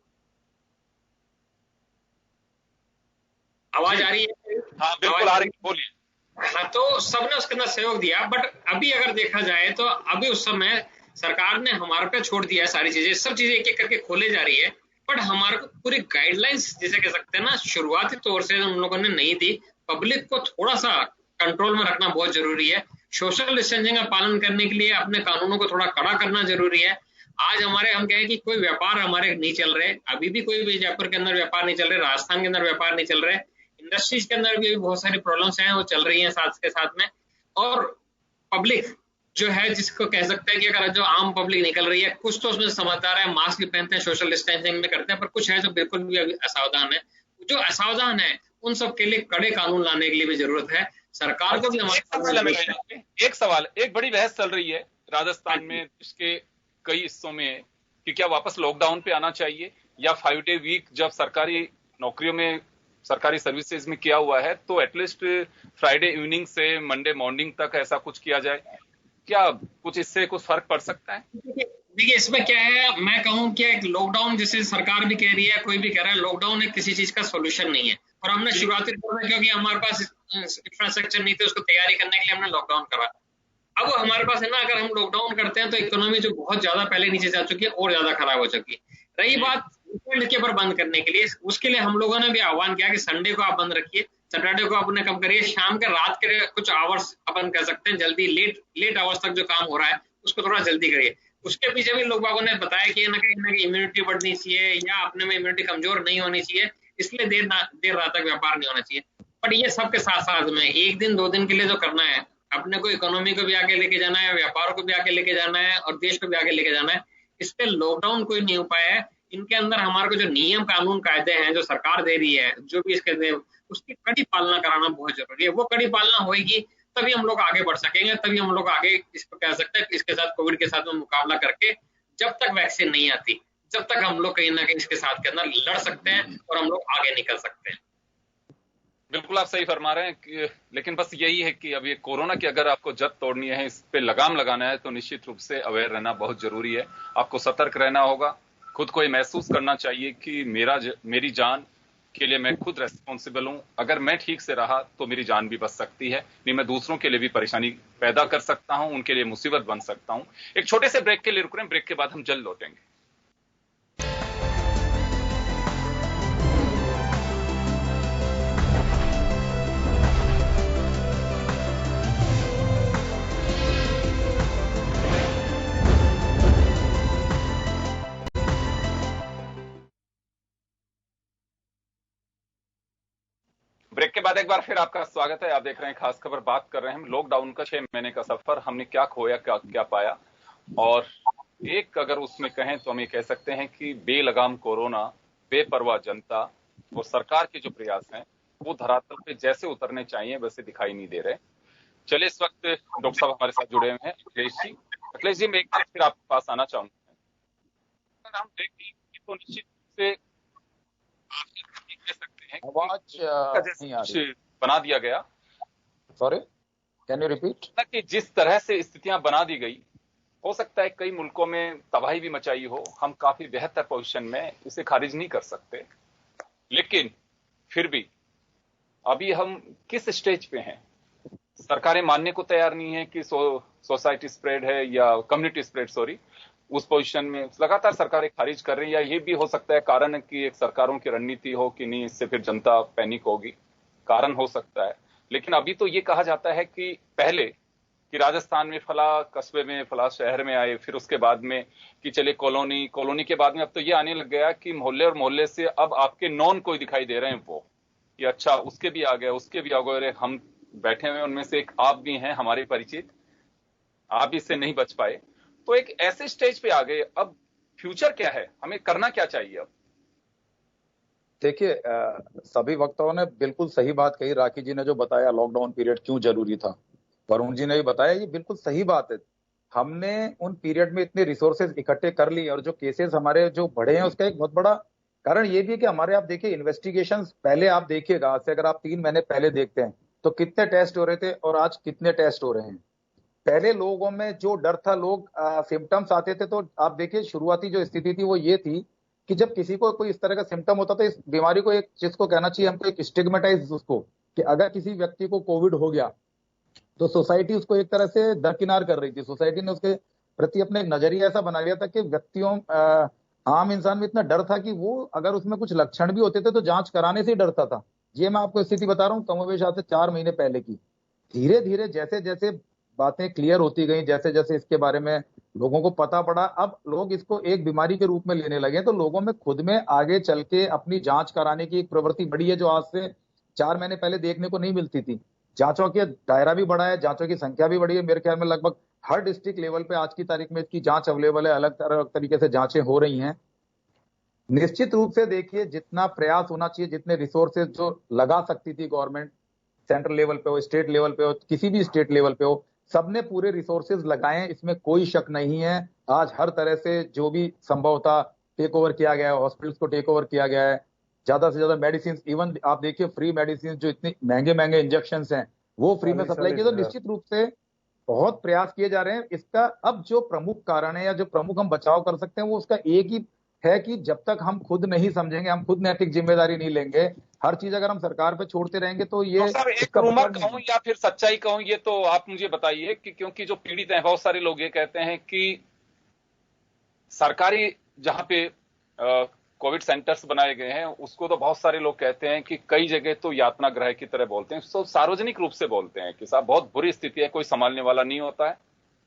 आवाज आ रही है? हाँ बिल्कुल आ रही है, बोलिए। हाँ, तो सबने उसके अंदर सहयोग दिया। बट अभी अगर देखा जाए तो अभी उस समय सरकार ने हमारे पे छोड़ दिया है सारी चीजें, सब चीजें एक एक करके खोले जा रही है। बट हमारे को पूरी गाइडलाइंस जिसे कह सकते हैं ना, शुरुआती तौर से हम लोगों ने नहीं दी। पब्लिक को थोड़ा सा कंट्रोल में रखना बहुत जरूरी है। सोशल डिस्टेंसिंग का पालन करने के लिए अपने कानूनों को थोड़ा कड़ा करना जरूरी है। आज हमारे हम कहें कि कोई व्यापार हमारे नहीं चल रहे, अभी भी कोई भी जयपुर के अंदर व्यापार नहीं चल रहे, राजस्थान के अंदर व्यापार नहीं चल रहे, इंडस्ट्रीज के अंदर भी बहुत सारी प्रॉब्लम्स हैं, वो चल रही हैं साथ के साथ में। और पब्लिक जो है, जिसको कह सकते हैं कि अगर जो आम पब्लिक निकल रही है, कुछ तो उसमें समझदार है, मास्क भी पहनते हैं, सोशल डिस्टेंसिंग में करते हैं, पर कुछ है जो बिल्कुल भी असावधान है। जो असावधान है उन सब के लिए कड़े कानून लाने के लिए भी जरूरत है। सरकार को भी हमारे एक सवाल, एक बड़ी बहस चल रही है राजस्थान में, इसके कई हिस्सों में, कि क्या वापस लॉकडाउन पे आना चाहिए या 5 डे वीक, जब सरकारी नौकरियों में, सरकारी सर्विसेज में किया हुआ है, तो एटलीस्ट फ्राइडे इवनिंग से मंडे मॉर्निंग तक ऐसा कुछ किया जाए। क्या कुछ इससे कुछ फर्क पड़ सकता है? देखिए, इसमें क्या है, मैं कहूँ कि एक लॉकडाउन, जैसे सरकार भी कह रही है, कोई भी कह रहा है, लॉकडाउन एक किसी चीज का सोल्यूशन नहीं है। और हमने शुरुआती दौर में, क्योंकि हमारे पास इंफ्रास्ट्रक्चर नहीं थे, उसको तैयारी करने के लिए हमने लॉकडाउन करा। अब हमारे पास है ना, अगर हम लॉकडाउन करते हैं तो इकोनॉमी जो बहुत ज्यादा पहले नीचे जा चुकी है और ज्यादा खराब हो चुकी है। रही बात वीकेंड के ऊपर बंद करने के लिए, उसके लिए हम लोगों ने भी आह्वान किया कि संडे को आप बंद रखिए, सैटरडे को अपने कम करिए, शाम के रात के कुछ आवर्स अपन कह सकते हैं जल्दी, लेट आवर्स तक जो काम हो रहा है उसको थोड़ा जल्दी करिए। उसके पीछे भी लोगों ने बताया कि ना कहीं इम्यूनिटी बढ़नी चाहिए या अपने में इम्यूनिटी कमजोर नहीं होनी चाहिए, इसलिए देर रात तक व्यापार नहीं होना चाहिए। बट ये सबके साथ साथ में एक दिन 2 दिन के लिए जो करना है, अपने को इकोनॉमी को भी आगे लेके जाना है, व्यापार को भी आगे लेके जाना है और देश को भी आगे लेके जाना है, इस पे लॉकडाउन कोई नहीं हो पाया है। इनके अंदर हमारे को जो नियम कानून कायदे हैं जो सरकार दे रही है, जो भी इसके उसकी कड़ी पालना कराना बहुत जरूरी है। वो कड़ी पालना होगी तभी हम लोग आगे बढ़ सकेंगे, तभी हम लोग आगे इसको कह सकते हैं इसके साथ, कोविड के साथ में मुकाबला करके जब तक वैक्सीन नहीं आती, जब तक हम लोग कहीं ना कहीं इसके साथ के अंदर लड़ सकते हैं और हम लोग आगे निकल सकते हैं। बिल्कुल आप सही फरमा रहे हैं कि, लेकिन बस यही है कि अब ये कोरोना की अगर आपको जद तोड़नी है, इस पे लगाम लगाना है, तो निश्चित रूप से अवेयर रहना बहुत जरूरी है। आपको सतर्क रहना होगा, खुद को ये महसूस करना चाहिए कि मेरी जान के लिए मैं खुद रेस्पॉन्सिबल हूं। अगर मैं ठीक से रहा तो मेरी जान भी बच सकती है, नहीं मैं दूसरों के लिए भी परेशानी पैदा कर सकता हूं, उनके लिए मुसीबत बन सकता हूं। एक छोटे से ब्रेक के लिए रुक रहे हैं, ब्रेक के बाद हम जल्द लौटेंगे। ब्रेक के बाद एक बार फिर आपका स्वागत है। आप देख रहे हैं खास खबर, बात कर रहे हैं हम लॉकडाउन का 6 महीने का सफर, हमने क्या खोया, क्या पाया। और एक अगर उसमें कहें तो हम ये कह सकते हैं कि बेलगाम कोरोना, बेपरवाह जनता और सरकार के जो प्रयास हैं वो धरातल पे जैसे उतरने चाहिए वैसे दिखाई नहीं दे रहे। चलिए इस वक्त डॉक्टर साहब हमारे साथ जुड़े हुए हैं, अखिलेश जी मैं एक बार फिर आपके पास आना चाहूंगा। अगर हम देखें तो निश्चित रूप से कह सकते हैं आवाज बना दिया गया। Sorry, can you repeat? कि जिस तरह से स्थितियां बना दी गई, हो सकता है कई मुल्कों में तबाही भी मचाई हो, हम काफी बेहतर पोजीशन में, इसे खारिज नहीं कर सकते, लेकिन फिर भी अभी हम किस स्टेज पे हैं? सरकारें मानने को तैयार नहीं है कि सोसाइटी स्प्रेड है या कम्युनिटी स्प्रेड, सॉरी, उस पोजीशन में लगातार सरकारें खारिज कर रही है। या ये भी हो सकता है कारण कि एक सरकारों की रणनीति हो कि नहीं, इससे फिर जनता पैनिक होगी, कारण हो सकता है। लेकिन अभी तो ये कहा जाता है कि पहले कि राजस्थान में फला कस्बे में, फला शहर में आए, फिर उसके बाद में कि चले कॉलोनी के बाद में अब तो ये आने लग गया कि मोहल्ले और मोहल्ले से अब आपके नॉन कोई दिखाई दे रहे हैं वो, कि अच्छा उसके भी आ गए, उसके भी आ गए, हम बैठे हुए उनमें से एक आप भी हैं हमारे परिचित, आप इससे नहीं बच पाए। तो एक ऐसे स्टेज पे आ गए, अब फ्यूचर क्या है, हमें करना क्या चाहिए अब? देखिए, सभी वक्ताओं ने बिल्कुल सही बात कही। राखी जी ने जो बताया लॉकडाउन पीरियड क्यों जरूरी था, वरुण जी ने भी बताया, ये बिल्कुल सही बात है। हमने उन पीरियड में इतने रिसोर्सेज इकट्ठे कर लिए और जो केसेस हमारे जो बढ़े हैं उसका एक बहुत बड़ा कारण ये भी है कि हमारे, आप देखिए इन्वेस्टिगेशन, पहले आप देखिएगा, आज से अगर आप 3 महीने पहले देखते हैं तो कितने टेस्ट हो रहे थे और आज कितने टेस्ट हो रहे हैं। पहले लोगों में जो डर था, लोग सिम्टम्स आते थे तो आप देखिए शुरुआती जो स्थिति थी वो ये थी कि जब किसी को कोई इस तरह का सिम्टम होता था, इस बीमारी को एक चीज को कहना चाहिए हमको, एक स्टिग्मेटाइज उसको, कि अगर किसी व्यक्ति को कोविड हो गया तो सोसाइटी उसको एक तरह से दरकिनार कर रही थी। सोसाइटी ने उसके प्रति अपने एक नजरिया ऐसा बना लिया था कि व्यक्तियों, आम इंसान में इतना डर था कि वो अगर उसमें कुछ लक्षण भी होते थे तो जांच कराने से ही डरता था। ये मैं आपको स्थिति बता रहा हूँ कमोबेश आज से 4 महीने पहले की। धीरे धीरे जैसे जैसे बातें क्लियर होती गई, जैसे जैसे इसके बारे में लोगों को पता पड़ा, अब लोग इसको एक बीमारी के रूप में लेने लगे, तो लोगों में खुद में आगे चल के अपनी जांच कराने की एक प्रवृत्ति बढ़ी है जो आज से 4 महीने पहले देखने को नहीं मिलती थी। जांचों के दायरा भी बढ़ा है, जांचों की संख्या भी बढ़ी है। मेरे ख्याल में लगभग हर डिस्ट्रिक्ट लेवल पे आज की तारीख में इसकी जांच अवेलेबल है, अलग अलग तरीके से जांचें हो रही हैं। निश्चित रूप से देखिए जितना प्रयास होना चाहिए, जितने रिसोर्सेज जो लगा सकती थी गवर्नमेंट, सेंट्रल लेवल पे हो, स्टेट लेवल पे हो, किसी भी स्टेट लेवल पे हो, सबने पूरे रिसोर्सेज लगाए, इसमें कोई शक नहीं है। आज हर तरह से जो भी संभव था टेक ओवर किया गया है, हॉस्पिटल्स को टेक ओवर किया गया है, ज्यादा से ज्यादा मेडिसिन, इवन आप देखिए फ्री मेडिसिन, जो इतने महंगे महंगे इंजेक्शन हैं वो फ्री में सप्लाई किए। तो निश्चित रूप से बहुत प्रयास किए जा रहे हैं। इसका अब जो प्रमुख कारण है या जो प्रमुख हम बचाव कर सकते हैं वो उसका एक ही है कि जब तक हम खुद नहीं समझेंगे, हम खुद नैतिक जिम्मेदारी नहीं लेंगे, हर चीज अगर हम सरकार पे छोड़ते रहेंगे तो ये एक रूमर कहूं या फिर सच्चाई कहूं, ये तो आप मुझे बताइए कि क्योंकि जो पीड़ित हैं बहुत सारे लोग ये कहते हैं कि सरकारी जहां पे कोविड सेंटर्स बनाए गए हैं उसको तो बहुत सारे लोग कहते हैं कि कई जगह तो यातना गृह की तरह बोलते हैं, तो सार्वजनिक रूप से बोलते हैं कि साहब बहुत बुरी स्थिति है, कोई संभालने वाला नहीं होता है,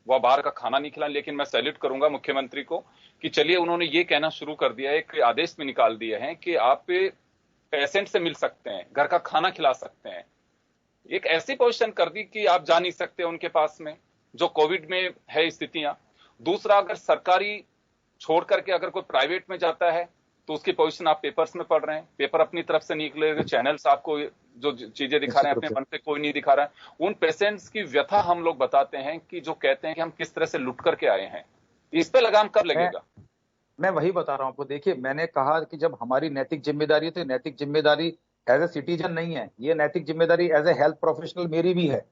वह बाहर का खाना नहीं खिलाएं। लेकिन मैं सैल्यूट करूंगा मुख्यमंत्री को कि चलिए उन्होंने ये कहना शुरू कर दिया है, एक आदेश में निकाल दिए हैं कि आप पेशेंट से मिल सकते हैं, घर का खाना खिला सकते हैं। एक ऐसी पोजीशन कर दी कि आप जा नहीं सकते उनके पास में, जो कोविड में है स्थितियां। दूसरा, अगर सरकारी छोड़ करके अगर कोई प्राइवेट में जाता है तो उसकी पोजीशन आप पेपर्स में पढ़ रहे हैं, पेपर अपनी तरफ से निकले, चैनल्स आपको जो चीजें दिखा रहे हैं अपने मन से कोई नहीं दिखा रहा है। उन पेशेंट्स की व्यथा हम लोग बताते हैं कि जो कहते हैं कि हम किस तरह से लुट करके आए हैं, इस पे लगाम कब लगेगा? मैं वही बता रहा हूं आपको। देखिए, मैंने कहा कि जब हमारी नैतिक जिम्मेदारी है तो नैतिक जिम्मेदारी एज ए सिटीजन नहीं है, ये नैतिक जिम्मेदारी एज ए हेल्थ प्रोफेशनल मेरी भी है,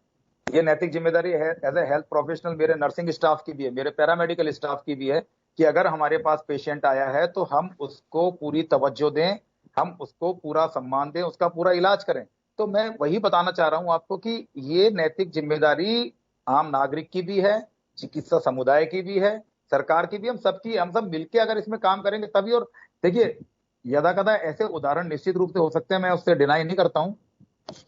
ये नैतिक जिम्मेदारी है एज ए हेल्थ प्रोफेशनल मेरे नर्सिंग स्टाफ की भी है, मेरे पैरामेडिकल स्टाफ की भी है कि अगर हमारे पास पेशेंट आया है तो हम उसको पूरी तवज्जो दें, हम उसको पूरा सम्मान दें, उसका पूरा इलाज करें। तो मैं वही बताना चाह रहा हूं आपको कि ये नैतिक जिम्मेदारी आम नागरिक की भी है, चिकित्सा समुदाय की भी है, सरकार की भी, हम सबकी, हम सब मिलकर अगर इसमें काम करेंगे तभी। और देखिए, यदा कदा ऐसे उदाहरण निश्चित रूप से हो सकते हैं, मैं उससे डिनाई नहीं करता हूं,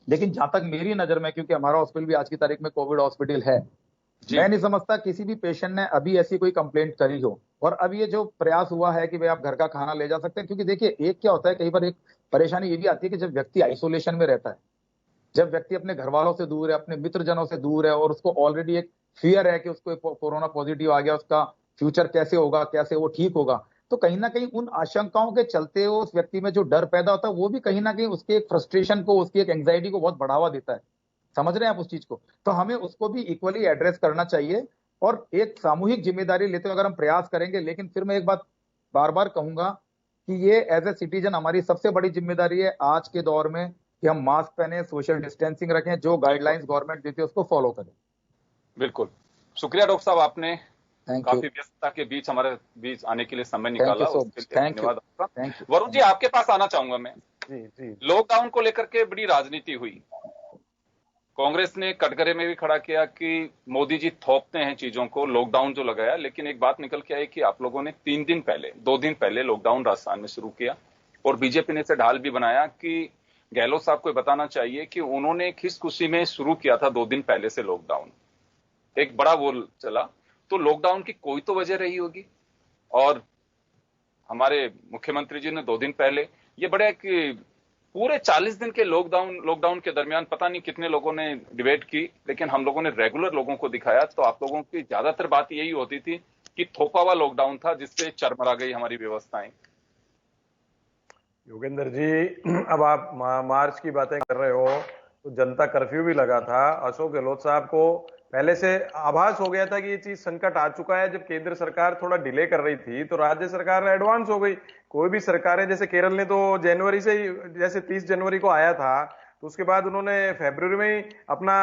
लेकिन जहां तक मेरी नजर में, क्योंकि हमारा हॉस्पिटल भी आज की तारीख में कोविड हॉस्पिटल है, मैं नहीं समझता किसी भी पेशेंट ने अभी ऐसी कोई कंप्लेंट करी हो। और अब ये जो प्रयास हुआ है कि भाई आप घर का खाना ले जा सकते हैं, क्योंकि देखिए एक क्या होता है, कई बार एक परेशानी ये भी आती है कि जब व्यक्ति आइसोलेशन में रहता है, जब व्यक्ति अपने घर वालों से दूर है, अपने मित्रजनों से दूर है, और उसको ऑलरेडी एक फियर है कि उसको कोरोना पॉजिटिव आ गया, उसका फ्यूचर कैसे होगा, कैसे वो ठीक होगा, तो कहीं ना कहीं उन आशंकाओं के चलते उस व्यक्ति में जो डर पैदा होता है वो भी कहीं ना कहीं उसके एक फ्रस्ट्रेशन को, उसकी एक एंग्जाइटी को बहुत बढ़ावा देता है। समझ रहे हैं आप उस चीज को? तो हमें उसको भी इक्वली एड्रेस करना चाहिए और एक सामूहिक जिम्मेदारी लेते हुए अगर हम प्रयास करेंगे। लेकिन फिर मैं एक बात बार बार कहूंगा कि ये एज ए सिटीजन हमारी सबसे बड़ी जिम्मेदारी है आज के दौर में कि हम मास्क पहने, सोशल डिस्टेंसिंग रखें, जो गाइडलाइंस गवर्नमेंट देती है उसको फॉलो करें। बिल्कुल, शुक्रिया डॉक्टर साहब, आपने काफी व्यस्तता के बीच हमारे बीच आने के लिए समय निकाला, उसके लिए धन्यवाद आपका। वरुण जी, आपके पास आना चाहूंगा मैं। जी। लॉकडाउन को लेकर के बड़ी राजनीति हुई, कांग्रेस ने कटघरे में भी खड़ा किया कि मोदी जी थोपते हैं चीजों को, लॉकडाउन जो लगाया। लेकिन एक बात निकल के आई कि आप लोगों ने 2 दिन पहले लॉकडाउन राजस्थान में शुरू किया, और बीजेपी ने इसे ढाल भी बनाया कि गहलोत साहब को बताना चाहिए कि उन्होंने किस खुशी में शुरू किया था 2 दिन पहले से लॉकडाउन, एक बड़ा वो चला। तो लॉकडाउन की कोई तो वजह रही होगी, और हमारे मुख्यमंत्री जी ने 2 दिन पहले ये बड़े कि पूरे 40 दिन के लॉकडाउन के दरमियान पता नहीं कितने लोगों ने डिबेट की, लेकिन हम लोगों ने रेगुलर लोगों को दिखाया। तो आप लोगों की ज्यादातर बात यही होती थी कि थोपा हुआ लॉकडाउन था जिससे चरमरा गई हमारी व्यवस्थाएं। योगेंद्र जी, अब आप मार्च की बातें कर रहे हो, तो जनता कर्फ्यू भी लगा था। अशोक गहलोत साहब को पहले से आभास हो गया था कि ये चीज संकट आ चुका है। जब केंद्र सरकार थोड़ा डिले कर रही थी तो राज्य सरकार एडवांस हो गई। कोई भी सरकारें, जैसे केरल ने तो जनवरी से ही, जैसे 30 जनवरी को आया था, तो उसके बाद उन्होंने फरवरी में ही अपना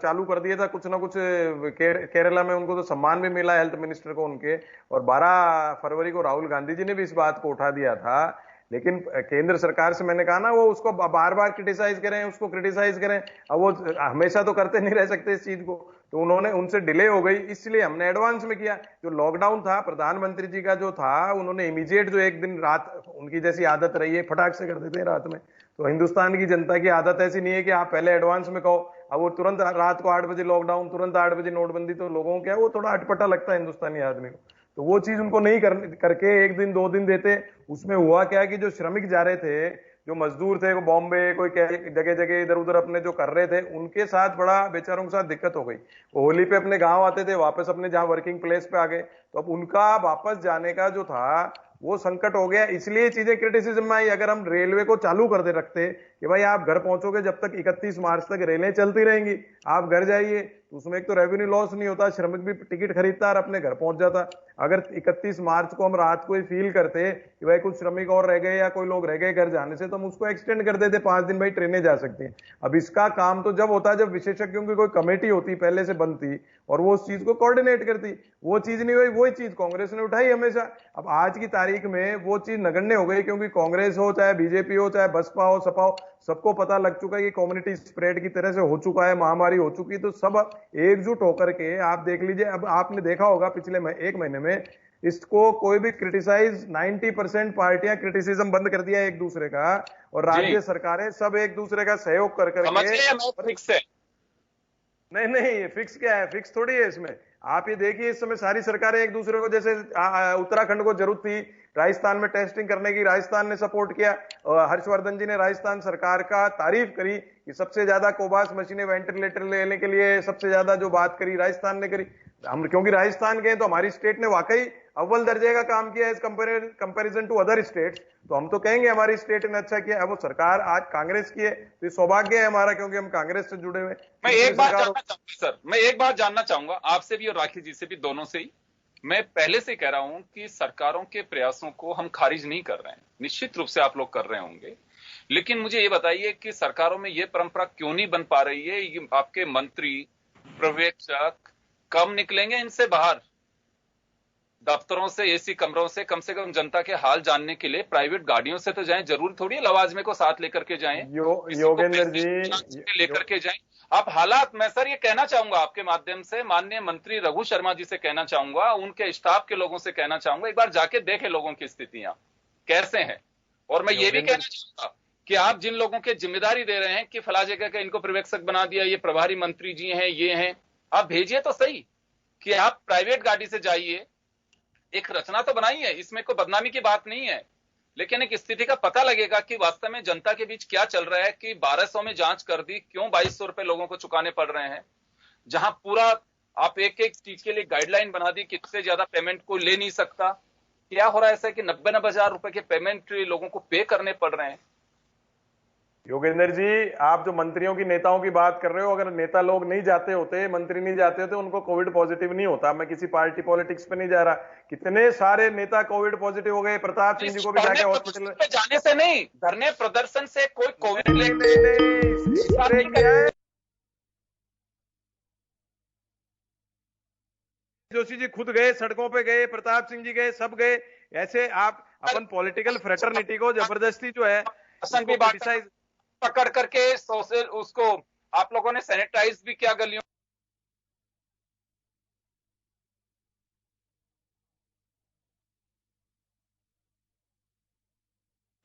चालू कर दिया था कुछ ना कुछ। केरला में उनको तो सम्मान भी मिला हेल्थ मिनिस्टर को उनके, और 12 फरवरी को राहुल गांधी जी ने भी इस बात को उठा दिया था। लेकिन केंद्र सरकार से मैंने कहा ना, वो उसको बार बार क्रिटिसाइज करें, उसको क्रिटिसाइज करें, अब वो हमेशा तो करते नहीं रह सकते इस चीज को, तो उन्होंने, उनसे डिले हो गई, इसलिए हमने एडवांस में किया। जो लॉकडाउन था प्रधानमंत्री जी का जो था, उन्होंने इमीडिएट जो एक दिन रात, उनकी जैसी आदत रही है फटाक से कर देते हैं रात में, तो हिंदुस्तान की जनता की आदत ऐसी नहीं है कि आप पहले एडवांस में कहो। अब वो तुरंत रात को 8 बजे लॉकडाउन, तुरंत 8 बजे नोटबंदी, तो लोगों को क्या, वो थोड़ा अटपटा लगता है हिंदुस्तानी आदमी को। तो वो चीज उनको नहीं करके 1 दिन 2 दिन देते। उसमें हुआ क्या कि जो श्रमिक जा रहे थे, जो मजदूर थे, वो बॉम्बे, कोई जगह जगह इधर उधर अपने जो कर रहे थे, उनके साथ बड़ा बेचारों के साथ दिक्कत हो गई। वो होली पे अपने गांव आते थे, वापस अपने जहां वर्किंग प्लेस पे आ गए, तो अब उनका वापस जाने का जो था वो संकट हो गया। इसलिए चीजें क्रिटिसिज्म में आई। अगर हम रेलवे को चालू कर दे रखते कि भाई आप घर पहुंचोगे जब तक 31 मार्च तक रेलें चलती रहेंगी, आप घर जाइए, तो उसमें एक तो रेवेन्यू लॉस नहीं होता, श्रमिक भी टिकट खरीदता और अपने घर पहुंच जाता। अगर 31 मार्च को हम रात को ही फील करते कि भाई कुछ श्रमिक और रह गए या कोई लोग रह गए घर जाने से, तो हम उसको एक्सटेंड कर देते 5 दिन, भाई ट्रेनें जा सकती हैं। अब इसका काम तो जब होता है जब विशेषज्ञों की कोई कमेटी होती, पहले से बनती, और वो उस चीज को कोऑर्डिनेट करती। वो चीज नहीं हुई, वही चीज कांग्रेस ने उठाई हमेशा। अब आज की तारीख में वो चीज नगण्य हो गई, क्योंकि कांग्रेस हो, चाहे बीजेपी हो, चाहे बसपा हो, सपा हो, सबको पता लग चुका है कि कम्युनिटी स्प्रेड की तरह से हो चुका है, महामारी हो चुकी है। तो सब एकजुट होकर के आप देख लीजिए। अब आपने देखा होगा पिछले 1 महीने में इसको कोई भी क्रिटिसाइज, 90% पार्टियां क्रिटिसिज्म बंद कर दिया एक दूसरे का, और राज्य सरकारें सब एक दूसरे का सहयोग कर करके। नहीं, फिक्स क्या है? फिक्स थोड़ी है इसमें। आप ये देखिए, इस समय सारी सरकारें एक दूसरे को, जैसे उत्तराखंड को जरूरत थी राजस्थान में टेस्टिंग करने की, राजस्थान ने सपोर्ट किया। हर्षवर्धन जी ने राजस्थान सरकार का तारीफ करी कि सबसे ज्यादा कोबास मशीनें, वेंटिलेटर लेने के लिए सबसे ज्यादा जो बात करी राजस्थान ने करी। हम क्योंकि राजस्थान गए तो हमारी स्टेट ने वाकई अव्वल दर्जे का काम किया है कंपैरिजन टू अदर स्टेट्स, तो हम तो कहेंगे हमारी स्टेट ने अच्छा किया। अब वो सरकार आज कांग्रेस की है तो ये सौभाग्य है हमारा, क्योंकि हम कांग्रेस से जुड़े हुए। मैं एक बात जानना चाहूंगा सर, मैं एक बात जानना चाहूंगा आपसे भी और राखी जी से भी, दोनों से ही। मैं पहले से कह रहा हूं कि सरकारों के प्रयासों को हम खारिज नहीं कर रहे हैं, निश्चित रूप से आप लोग कर रहे होंगे, लेकिन मुझे ये बताइए कि सरकारों में ये परंपरा क्यों नहीं बन पा रही है? ये आपके मंत्री, पर्यवेक्षक कब निकलेंगे इनसे बाहर, दफ्तरों से, एसी कमरों से कम जनता के हाल जानने के लिए प्राइवेट गाड़ियों से तो जाएं, जरूर थोड़ी लवाजमे को साथ लेकर के जाएं, योगेंद्र जी लेकर के जाएं। आप हालात, मैं सर ये कहना चाहूंगा आपके माध्यम से, माननीय मंत्री रघु शर्मा जी से कहना चाहूंगा, उनके स्टाफ के लोगों से कहना चाहूंगा, एक बार जाके देखें लोगों की स्थितियां कैसे हैं। और मैं ये भी कहना चाहूंगा कि आप जिन लोगों के जिम्मेदारी दे रहे हैं कि फला जगह का इनको पर्यवेक्षक बना दिया, ये प्रभारी मंत्री जी हैं, ये हैं, आप भेजिए तो सही कि आप प्राइवेट गाड़ी से जाइए, एक रचना तो बनाइए, इसमें कोई बदनामी की बात नहीं है, लेकिन एक स्थिति का पता लगेगा कि वास्तव में जनता के बीच क्या चल रहा है कि 1200 में जांच कर दी, क्यों 2200 रुपए लोगों को चुकाने पड़ रहे हैं, जहां पूरा आप एक एक चीज के लिए गाइडलाइन बना दी कि इससे ज्यादा पेमेंट कोई ले नहीं सकता। क्या हो रहा है ऐसा कि 90-90 हजार रुपए के पेमेंट लोगों को पे करने पड़ रहे हैं। योगेंद्र जी, आप जो मंत्रियों की, नेताओं की बात कर रहे हो, अगर नेता लोग नहीं जाते होते, मंत्री नहीं जाते होते, उनको कोविड पॉजिटिव नहीं होता। मैं किसी पार्टी पॉलिटिक्स पे नहीं जा रहा, कितने सारे नेता कोविड पॉजिटिव हो गए। प्रताप सिंह जी को भी जाके हॉस्पिटल में जाने से नहीं, धरने प्रदर्शन से कोई कोविड नहीं। जोशी जी खुद गए, सड़कों पे गए, प्रताप सिंह जी गए, सब गए। ऐसे आप अपन पॉलिटिकल फ्रेटर्निटी को जबरदस्ती जो है क्रिटिसाइज पकड़ करके सोशल, उसको आप लोगों ने सैनिटाइज भी किया गलियों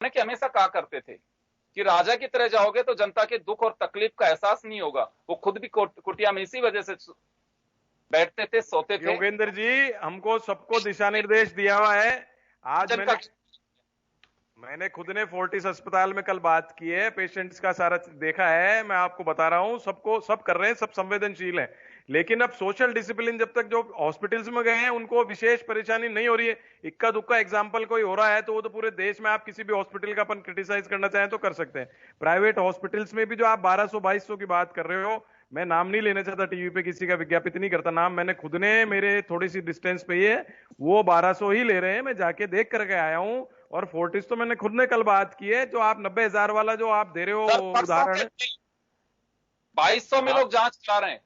कि हमेशा कहा करते थे कि राजा की तरह जाओगे तो जनता के दुख और तकलीफ का एहसास नहीं होगा। वो खुद भी कुटिया में इसी वजह से बैठते थे, सोते थे। योगेंद्र जी, हमको सबको दिशा निर्देश दिया हुआ है। आज मैंने खुद ने फोर्टिस अस्पताल में कल बात की है, पेशेंट्स का सारा देखा है। मैं आपको बता रहा हूं, सबको सब कर रहे हैं, सब संवेदनशील है, लेकिन अब सोशल डिसिप्लिन, जब तक जो हॉस्पिटल्स में गए हैं उनको विशेष परेशानी नहीं हो रही है, इक्का दुक्का एग्जांपल कोई हो रहा है तो वो तो पूरे देश में आप किसी भी हॉस्पिटल का अपन क्रिटिसाइज करना चाहें तो कर सकते हैं। प्राइवेट हॉस्पिटल्स में भी जो आप 1200-2200 की बात कर रहे हो, मैं नाम नहीं लेना चाहता, टीवी पे किसी का विज्ञापित नहीं करता नाम, मैंने खुद ने, मेरे थोड़ी सी डिस्टेंस पे ही है, वो 1200 ही ले रहे हैं। मैं जाके देख करके आया हूं। और फोर्टिस तो मैंने खुद ने कल बात की है, जो आप 90,000 वाला जो आप दे रहे हो उदाहरण, 2200 में लोग जांच करा रहे हैं।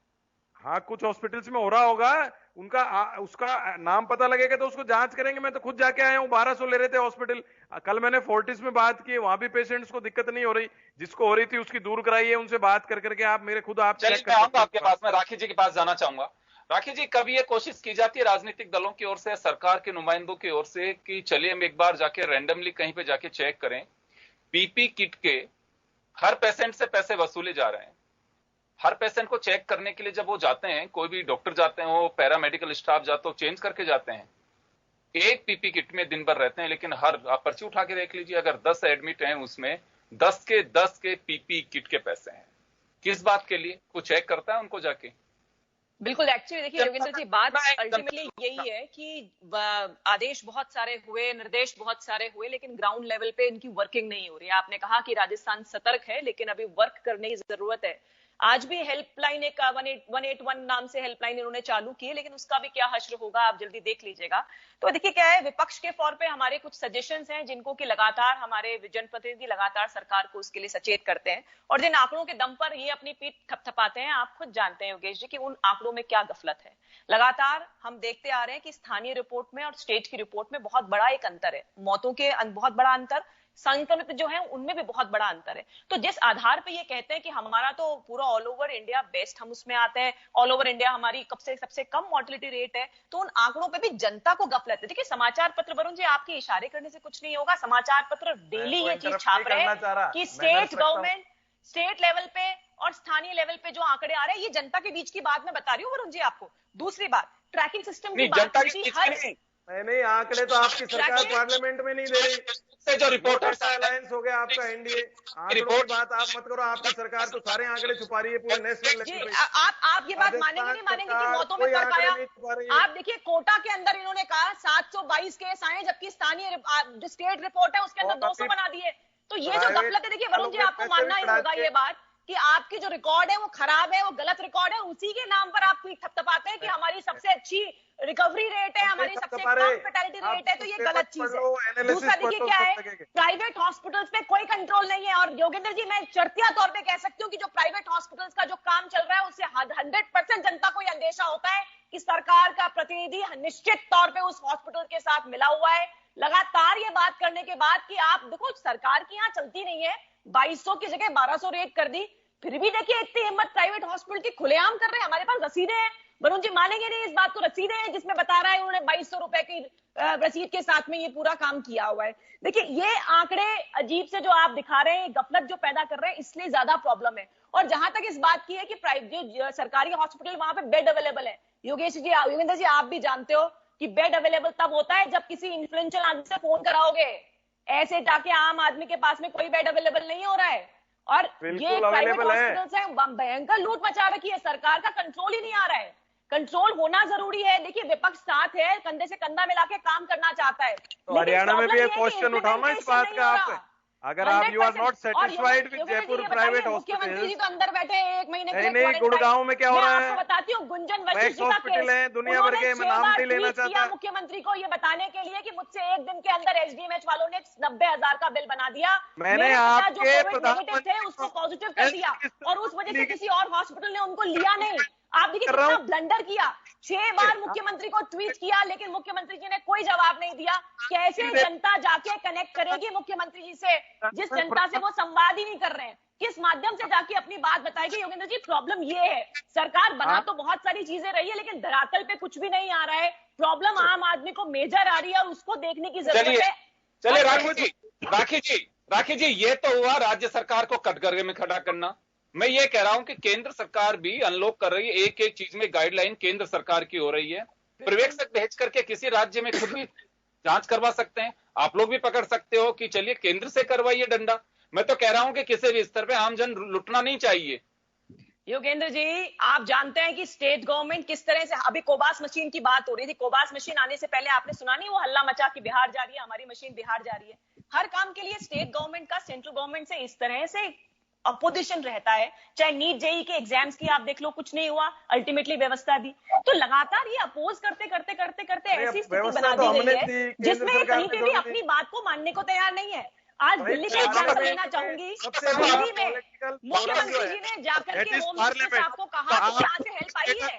हाँ, कुछ हॉस्पिटल्स में हो रहा होगा, उनका उसका नाम पता लगेगा तो उसको जांच करेंगे। मैं तो खुद जाके आया हूँ, 1200 ले रहे थे हॉस्पिटल। कल मैंने फोर्टिस में बात की, वहां भी पेशेंट्स को दिक्कत नहीं हो रही, जिसको हो रही थी उसकी दूर कराइए, उनसे बात कर करके आप मेरे खुद आप चलिए, मैं आऊंगा आपके पास, मैं राखी जी के पास जाना चाहूंगा। राखी जी, कभी ये कोशिश की जाती है राजनीतिक दलों की ओर से, सरकार के नुमाइंदों की ओर से, कि चलिए हम एक बार जाके रैंडमली कहीं पे जाके चेक करें, पीपी किट के हर पेशेंट से पैसे वसूले जा रहे हैं। हर पेशेंट को चेक करने के लिए जब वो जाते हैं, कोई भी डॉक्टर जाते हैं, वो पैरामेडिकल स्टाफ जाते हो चेंज करके जाते हैं, एक पीपी किट में दिन भर रहते हैं, लेकिन हर, आप पर्ची उठा के देख लीजिए, अगर 10 एडमिट हैं उसमें 10 के पीपी किट के पैसे हैं। किस बात के लिए? कोई चेक करता है उनको जाके? बिल्कुल, एक्चुअली देखिए योगेंद्र जी, बात अल्टीमेटली यही है कि आदेश बहुत सारे हुए, निर्देश बहुत सारे हुए, लेकिन ग्राउंड लेवल पे इनकी वर्किंग नहीं हो रही है। आपने कहा कि राजस्थान सतर्क है, लेकिन अभी वर्क करने की जरूरत है। आज भी हेल्पलाइन एक 181 नाम से हेल्पलाइन इन्होंने चालू की है, लेकिन उसका भी क्या हश्र होगा आप जल्दी देख लीजिएगा। तो देखिए क्या है, विपक्ष के तौर पे हमारे कुछ सजेशंस हैं जिनको कि लगातार हमारे जनप्रतिनिधि लगातार सरकार को उसके लिए सचेत करते हैं, और जिन आंकड़ों के दम पर ये अपनी पीठ थपथपाते हैं, आप खुद जानते हैं योगेश जी कि उन आंकड़ों में क्या गफलत है। लगातार हम देखते आ रहे हैं कि स्थानीय रिपोर्ट में और स्टेट की रिपोर्ट में बहुत बड़ा एक अंतर है, मौतों के बहुत बड़ा अंतर, संक्रमित जो है उनमें भी बहुत बड़ा अंतर है। तो जिस आधार पे ये कहते हैं कि हमारा तो पूरा ऑल ओवर इंडिया बेस्ट, हम उसमें आते हैं, ऑल ओवर इंडिया हमारी सबसे कम मॉर्टिलिटी रेट है, तो उन आंकड़ों पे भी जनता को गफलत है। देखिए समाचार पत्र, वरुण जी, आपके इशारे करने से कुछ नहीं होगा, समाचार पत्र डेली ये चीज छाप रहे हैं कि स्टेट गवर्नमेंट, स्टेट लेवल पे और स्थानीय लेवल पे जो आंकड़े आ रहे हैं, ये जनता के बीच की बात मैं बता रही हूँ वरुण जी आपको। दूसरी बात, ट्रैकिंग सिस्टम की बात की थी, नहीं, आंकड़े तो आपकी सरकार पार्लियामेंट में नहीं दे रही। से जो रिपोर्टर्स अलायंस हो गया आपका एनडीए, आंकड़ों की बात आप मत करो। आपकी सरकार तो सारे आंकड़े छुपा रही है पूरे नेशनल लेवल पे। आप ये बात मानेंगे नहीं मानेंगे कि मौतों में फर्क आया। आप देखिए कोटा के अंदर इन्होंने कहा 722 केस आए, जबकि स्थानीय जो स्टेट रिपोर्ट है उसके अंदर 200 बना दिए। तो ये जो गफलत है, देखिए वरुण जी आपको मानना ही होगा ये बात कि आपकी जो रिकॉर्ड है वो खराब है, वो गलत रिकॉर्ड है। उसी के नाम पर आप थपथपाते हैं कि हमारी सबसे अच्छी रिकवरी रेट है, हमारी सबसे कम फैटेलिटी रेट है। तो ये गलत चीज है। दूसरा देखिए क्या है, प्राइवेट हॉस्पिटल्स पे कोई कंट्रोल नहीं है। और योगेंद्र जी, मैं चर्तिया तौर पे कह सकती हूँ कि जो प्राइवेट हॉस्पिटल्स का जो काम चल रहा है उससे 100% जनता को यह अंदेशा होता है कि सरकार का प्रतिनिधि निश्चित तौर पे उस हॉस्पिटल के साथ मिला हुआ है। लगातार ये बात करने के बाद कि आप देखो सरकार की यहाँ चलती नहीं है, 2200 की जगह 1200 रेट कर दी, फिर भी देखिए इतनी हिम्मत प्राइवेट हॉस्पिटल की खुलेआम कर रहे हैं। हमारे पास रसीदें हैं, वरुण जी मानेंगे नहीं इस बात को, रसीदें हैं जिसमें बता रहा है उन्होंने 2200 रुपए की रसीद के साथ में ये पूरा काम किया हुआ है। देखिए ये आंकड़े अजीब से जो आप दिखा रहे हैं, गफलत जो पैदा कर रहे हैं, इसलिए ज्यादा प्रॉब्लम है। और जहां तक इस बात की है कि प्राइवेट सरकारी हॉस्पिटल वहां पे बेड अवेलेबल है, योगेंद्र जी आप भी जानते हो कि बेड अवेलेबल तब होता है जब किसी इन्फ्लुएंशियल आदमी से फोन कराओगे। ऐसे जाके आम आदमी के पास में कोई बेड अवेलेबल नहीं हो रहा है। और ये प्राइवेट हॉस्पिटल्स हैं, भयंकर लूट मचा रखी है, सरकार का कंट्रोल ही नहीं आ रहा है। कंट्रोल होना जरूरी है। देखिए विपक्ष साथ है, कंधे से कंधा मिला के काम करना चाहता है। तो हरियाणा में भी एक क्वेश्चन उठाओ ना इस बात का आपसे, अगर आप you are not satisfied with Jaipur private hospital. मुख्यमंत्री जी तो अंदर बैठे हैं 1 महीने के। नहीं, गुड़गांव में क्या हो रहा है आपको बताती हूँ, गुंजन वशिष्ठ जी का हॉस्पिटल है दुनिया भर के, मैं नाम नहीं लेना चाहता। मुख्यमंत्री को ये बताने के लिए कि मुझसे 1 दिन के अंदर एसडीएमएच वालों ने 90,000 का बिल बना दिया। मैंने आपके प्रधानमंत्री थे उसको पॉजिटिव कर दिया और उस वजह से किसी और हॉस्पिटल ने उनको लिया नहीं। आप देखिए कितना ब्लंडर किया। 6 बार मुख्यमंत्री को ट्वीट किया लेकिन मुख्यमंत्री जी ने कोई जवाब नहीं दिया। कैसे जनता जाके कनेक्ट करेगी मुख्यमंत्री जी से, जिस जनता से वो संवाद ही नहीं कर रहे हैं? किस माध्यम से जाके अपनी बात बताएगी? योगेंद्र जी प्रॉब्लम ये है, सरकार बना तो बहुत सारी चीजें रही है लेकिन धरातल पे कुछ भी नहीं आ रहा है। प्रॉब्लम आम आदमी को मेजर आ रही है और उसको देखने की जरूरत है। चलिए राखी जी ये तो हुआ राज्य सरकार को कटघरे में खड़ा करना। मैं ये कह रहा हूं कि केंद्र सरकार भी अनलॉक कर रही है, एक एक चीज में गाइडलाइन केंद्र सरकार की हो रही है। पर्यवेक्षक भेज करके किसी राज्य में खुद भी जांच करवा सकते हैं। आप लोग भी पकड़ सकते हो कि चलिए केंद्र से करवाइए डंडा। मैं तो कह रहा हूं कि किसी भी स्तर पे आमजन लुटना नहीं चाहिए। योगेंद्र जी आप जानते हैं कि स्टेट गवर्नमेंट किस तरह से, अभी कोबास मशीन की बात हो रही थी, कोबास मशीन आने से पहले आपने सुना नहीं वो हल्ला मचा कि बिहार जा रही है, हमारी मशीन बिहार जा रही है। हर काम के लिए स्टेट गवर्नमेंट का सेंट्रल गवर्नमेंट से इस तरह से अपोजिशन रहता है। चाहे नीट जेई के एग्जाम्स की आप देख लो, कुछ नहीं हुआ, अल्टीमेटली व्यवस्था दी। तो लगातार ये अपोज करते करते करते करते ऐसी स्थिति बना दी गई है जिसमें कहीं पे भी अपनी बात को मानने को तैयार नहीं है। आज दिल्ली का एग्जाम्पल लेना चाहूंगी, दिल्ली में मुख्यमंत्री जी ने जाकर के होम मिनिस्टर साहब को कहा कि यहाँ से हेल्प आई है,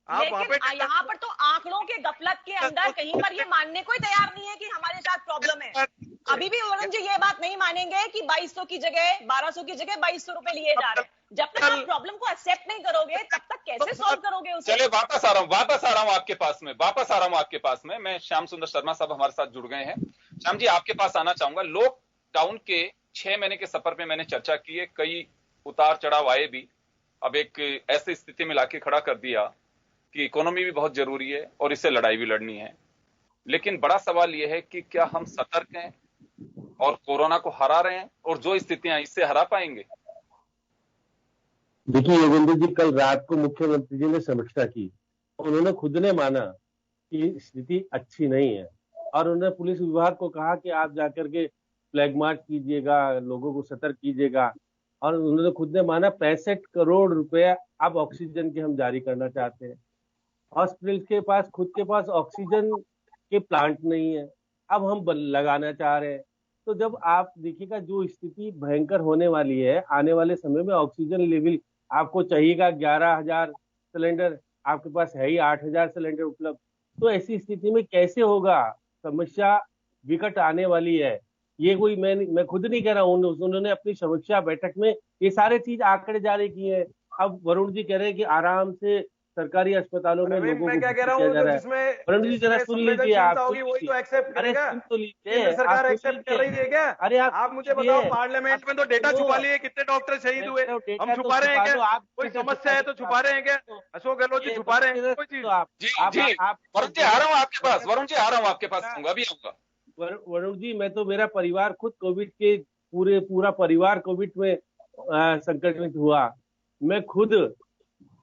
लेकिन यहाँ पर तो आंकड़ों के गफलत के अंदर कहीं पर ये मानने को ही तैयार नहीं है कि हमारे साथ प्रॉब्लम है। अभी भी वरुण जी ये बात नहीं मानेंगे कि 2200 की जगह 1200 की जगह 2200 रुपए लिए जा रहे हैं। जब तक आप प्रॉब्लम को एक्सेप्ट नहीं करोगे तब तक कैसे सॉल्व करोगे उसे? चलिए वापस आ रहा हूँ आपके पास में। मैं श्याम सुंदर शर्मा साहब हमारे साथ जुड़ गए हैं। श्याम जी आपके पास आना चाहूंगा। लॉकडाउन के 6 महीने के सफर पे मैंने चर्चा की है, कई उतार चढ़ाव आए भी। अब एक ऐसी स्थिति में लाके खड़ा कर दिया कि इकोनॉमी भी बहुत जरूरी है और इससे लड़ाई भी लड़नी है। लेकिन बड़ा सवाल यह है कि क्या हम सतर्क हैं और कोरोना को हरा रहे हैं, और जो स्थितियां इससे हरा पाएंगे? देखिए योगेंद्र जी, कल रात को मुख्यमंत्री जी ने समीक्षा की, उन्होंने खुद ने माना कि स्थिति अच्छी नहीं है और उन्होंने पुलिस विभाग को कहा कि आप जाकर के फ्लैग मार्च कीजिएगा, लोगों को सतर्क कीजिएगा। और उन्होंने खुद ने माना 65 करोड़ रुपया अब ऑक्सीजन के हम जारी करना चाहते हैं। हॉस्पिटल के पास खुद के पास ऑक्सीजन के प्लांट नहीं है, अब हम लगाना चाह रहे हैं। तो जब आप देखिएगा जो स्थिति भयंकर होने वाली है, आने वाले समय में ऑक्सीजन लेवल आपको चाहिएगा 11,000 सिलेंडर, आपके पास है ही 8,000 सिलेंडर उपलब्ध। तो ऐसी स्थिति में कैसे होगा? समस्या विकट आने वाली है। ये कोई मैं खुद नहीं कह रहा हूँ, उन्होंने अपनी समीक्षा बैठक में ये सारे चीज आंकड़े जारी किए हैं। अब वरुण जी कह रहे हैं कि आराम से सरकारी अस्पतालों में रवीन, लोगों मैं को क्या कह रहा किया हूँ, जा जो रहा है। जिसमें वरुण जी जरा सुन लीजिए, आप होगी वही तो एक्सेप्ट अरे करेगा। सुन तो लीजिए, केंद्र सरकार आप एक्सेप्ट कर रही है क्या? अरे आप मुझे बताओ, पार्लियामेंट में तो डेटा छुपा लिए, कितने डॉक्टर शहीद हुए, हम छुपा रहे हैं क्या? कोई समस्या है तो छुपा रहे हैं क्या? अशोक गहलोत जी छुपा रहे हैं कोई चीज? जी जी, वरुण जी आ रहा हूँ आपके पास, वरुण जी आ रहा हूँ आपके पास, आऊंगा अभी आऊंगा। वरुण जी, मैं तो, मेरा परिवार खुद कोविड के पूरा परिवार कोविड में संक्रमित हुआ। मैं खुद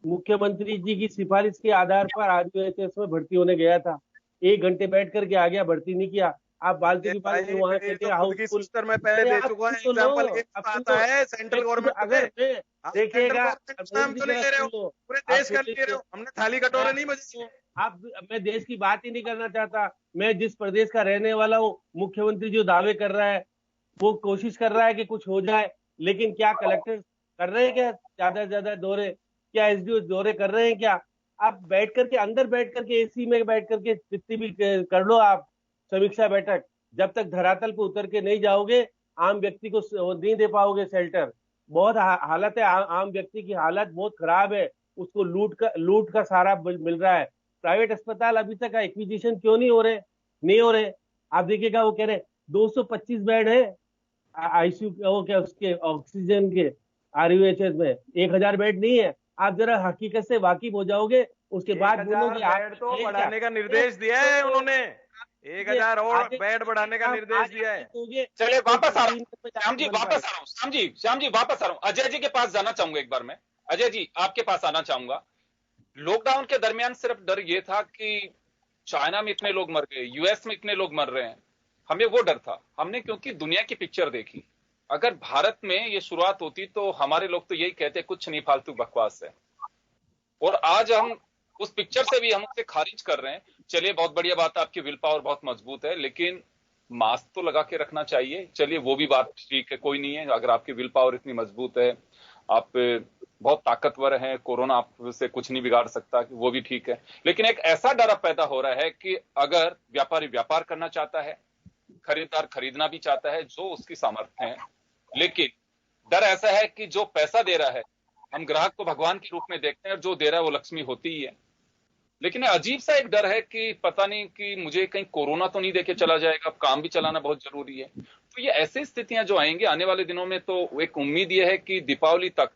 मुख्यमंत्री जी की सिफारिश के आधार पर आरयूएचएस में भर्ती होने गया था। 1 घंटे बैठ करके आ गया, भर्ती नहीं किया। आप फालतू की बात वहाँ कहते हाउसफुल। सिस्टर में पहले दे चुका है, एग्जांपल ये आता है सेंट्रल गवर्नमेंट अगर देखिएगा, नाम तो नहीं ले रहे हो, पूरे देश का ले रहे हो, हमने थाली कटोरे नहीं बजाए। आप, मैं देश की बात ही नहीं करना चाहता। मैं जिस प्रदेश का रहने वाला हूँ, मुख्यमंत्री जो दावे कर रहा है, वो कोशिश कर रहा है कि कुछ हो जाए, लेकिन क्या कलेक्टर कर रहे हैं क्या ज्यादा से ज्यादा दौरे? क्या एसडीओ दौरे कर रहे हैं क्या? आप बैठ करके, अंदर बैठ करके, एसी में बैठ करके जितनी भी कर लो आप समीक्षा बैठक, जब तक धरातल पे उतर के नहीं जाओगे, आम व्यक्ति को नहीं दे पाओगे शेल्टर। बहुत हालत है, आम व्यक्ति की हालत बहुत खराब है। उसको लूट का सहारा मिल रहा है। प्राइवेट अस्पताल अभी तक एक्विजिशन क्यों नहीं हो रहे? आप देखिएगा, वो कह रहे 225 बेड है आईसीयू, वो क्या उसके ऑक्सीजन के आरयूएचएस में 1000 बेड नहीं है। आप जरा हकीकत से वाकिफ हो जाओगे, उसके बाद बोलोगे। बेड तो बढ़ाने का निर्देश दिया है उन्होंने, 1000 और बेड बढ़ाने का निर्देश दिया है। चलिए वापस आ रहा हूँ श्याम जी, वापस आ रहा हूँ श्याम जी वापस आ रहा हूँ। अजय जी के पास जाना चाहूंगा एक बार मैं। अजय जी आपके पास आना चाहूंगा। लॉकडाउन के दरमियान सिर्फ डर ये था कि चाइना में इतने लोग मर गए, यूएस में इतने लोग मर रहे हैं, हमें वो डर था। हमने क्योंकि दुनिया की पिक्चर देखी। अगर भारत में ये शुरुआत होती तो हमारे लोग तो यही कहते कुछ नहीं, फालतू बकवास है। और आज हम उस पिक्चर से भी हम उसे खारिज कर रहे हैं। चलिए बहुत बढ़िया बात है, आपकी विल पावर बहुत मजबूत है, लेकिन मास्क तो लगा के रखना चाहिए। चलिए वो भी बात ठीक है, कोई नहीं है। अगर आपकी विल पावर इतनी मजबूत है, आप बहुत ताकतवर हैं, कोरोना आपसे कुछ नहीं बिगाड़ सकता, वो भी ठीक है। लेकिन एक ऐसा डर अब पैदा हो रहा है कि अगर व्यापारी व्यापार करना चाहता है, खरीदार खरीदना भी चाहता है, जो उसकी सामर्थ्य है, लेकिन डर ऐसा है कि जो पैसा दे रहा है, हम ग्राहक को भगवान के रूप में देखते हैं और जो दे रहा है वो लक्ष्मी होती ही है। लेकिन अजीब सा एक डर है कि पता नहीं कि मुझे कहीं कोरोना तो नहीं देके चला जाएगा, अब काम भी चलाना बहुत जरूरी है। तो ये ऐसी स्थितियां जो आएंगी आने वाले दिनों में, तो एक उम्मीद ये है कि दीपावली तक,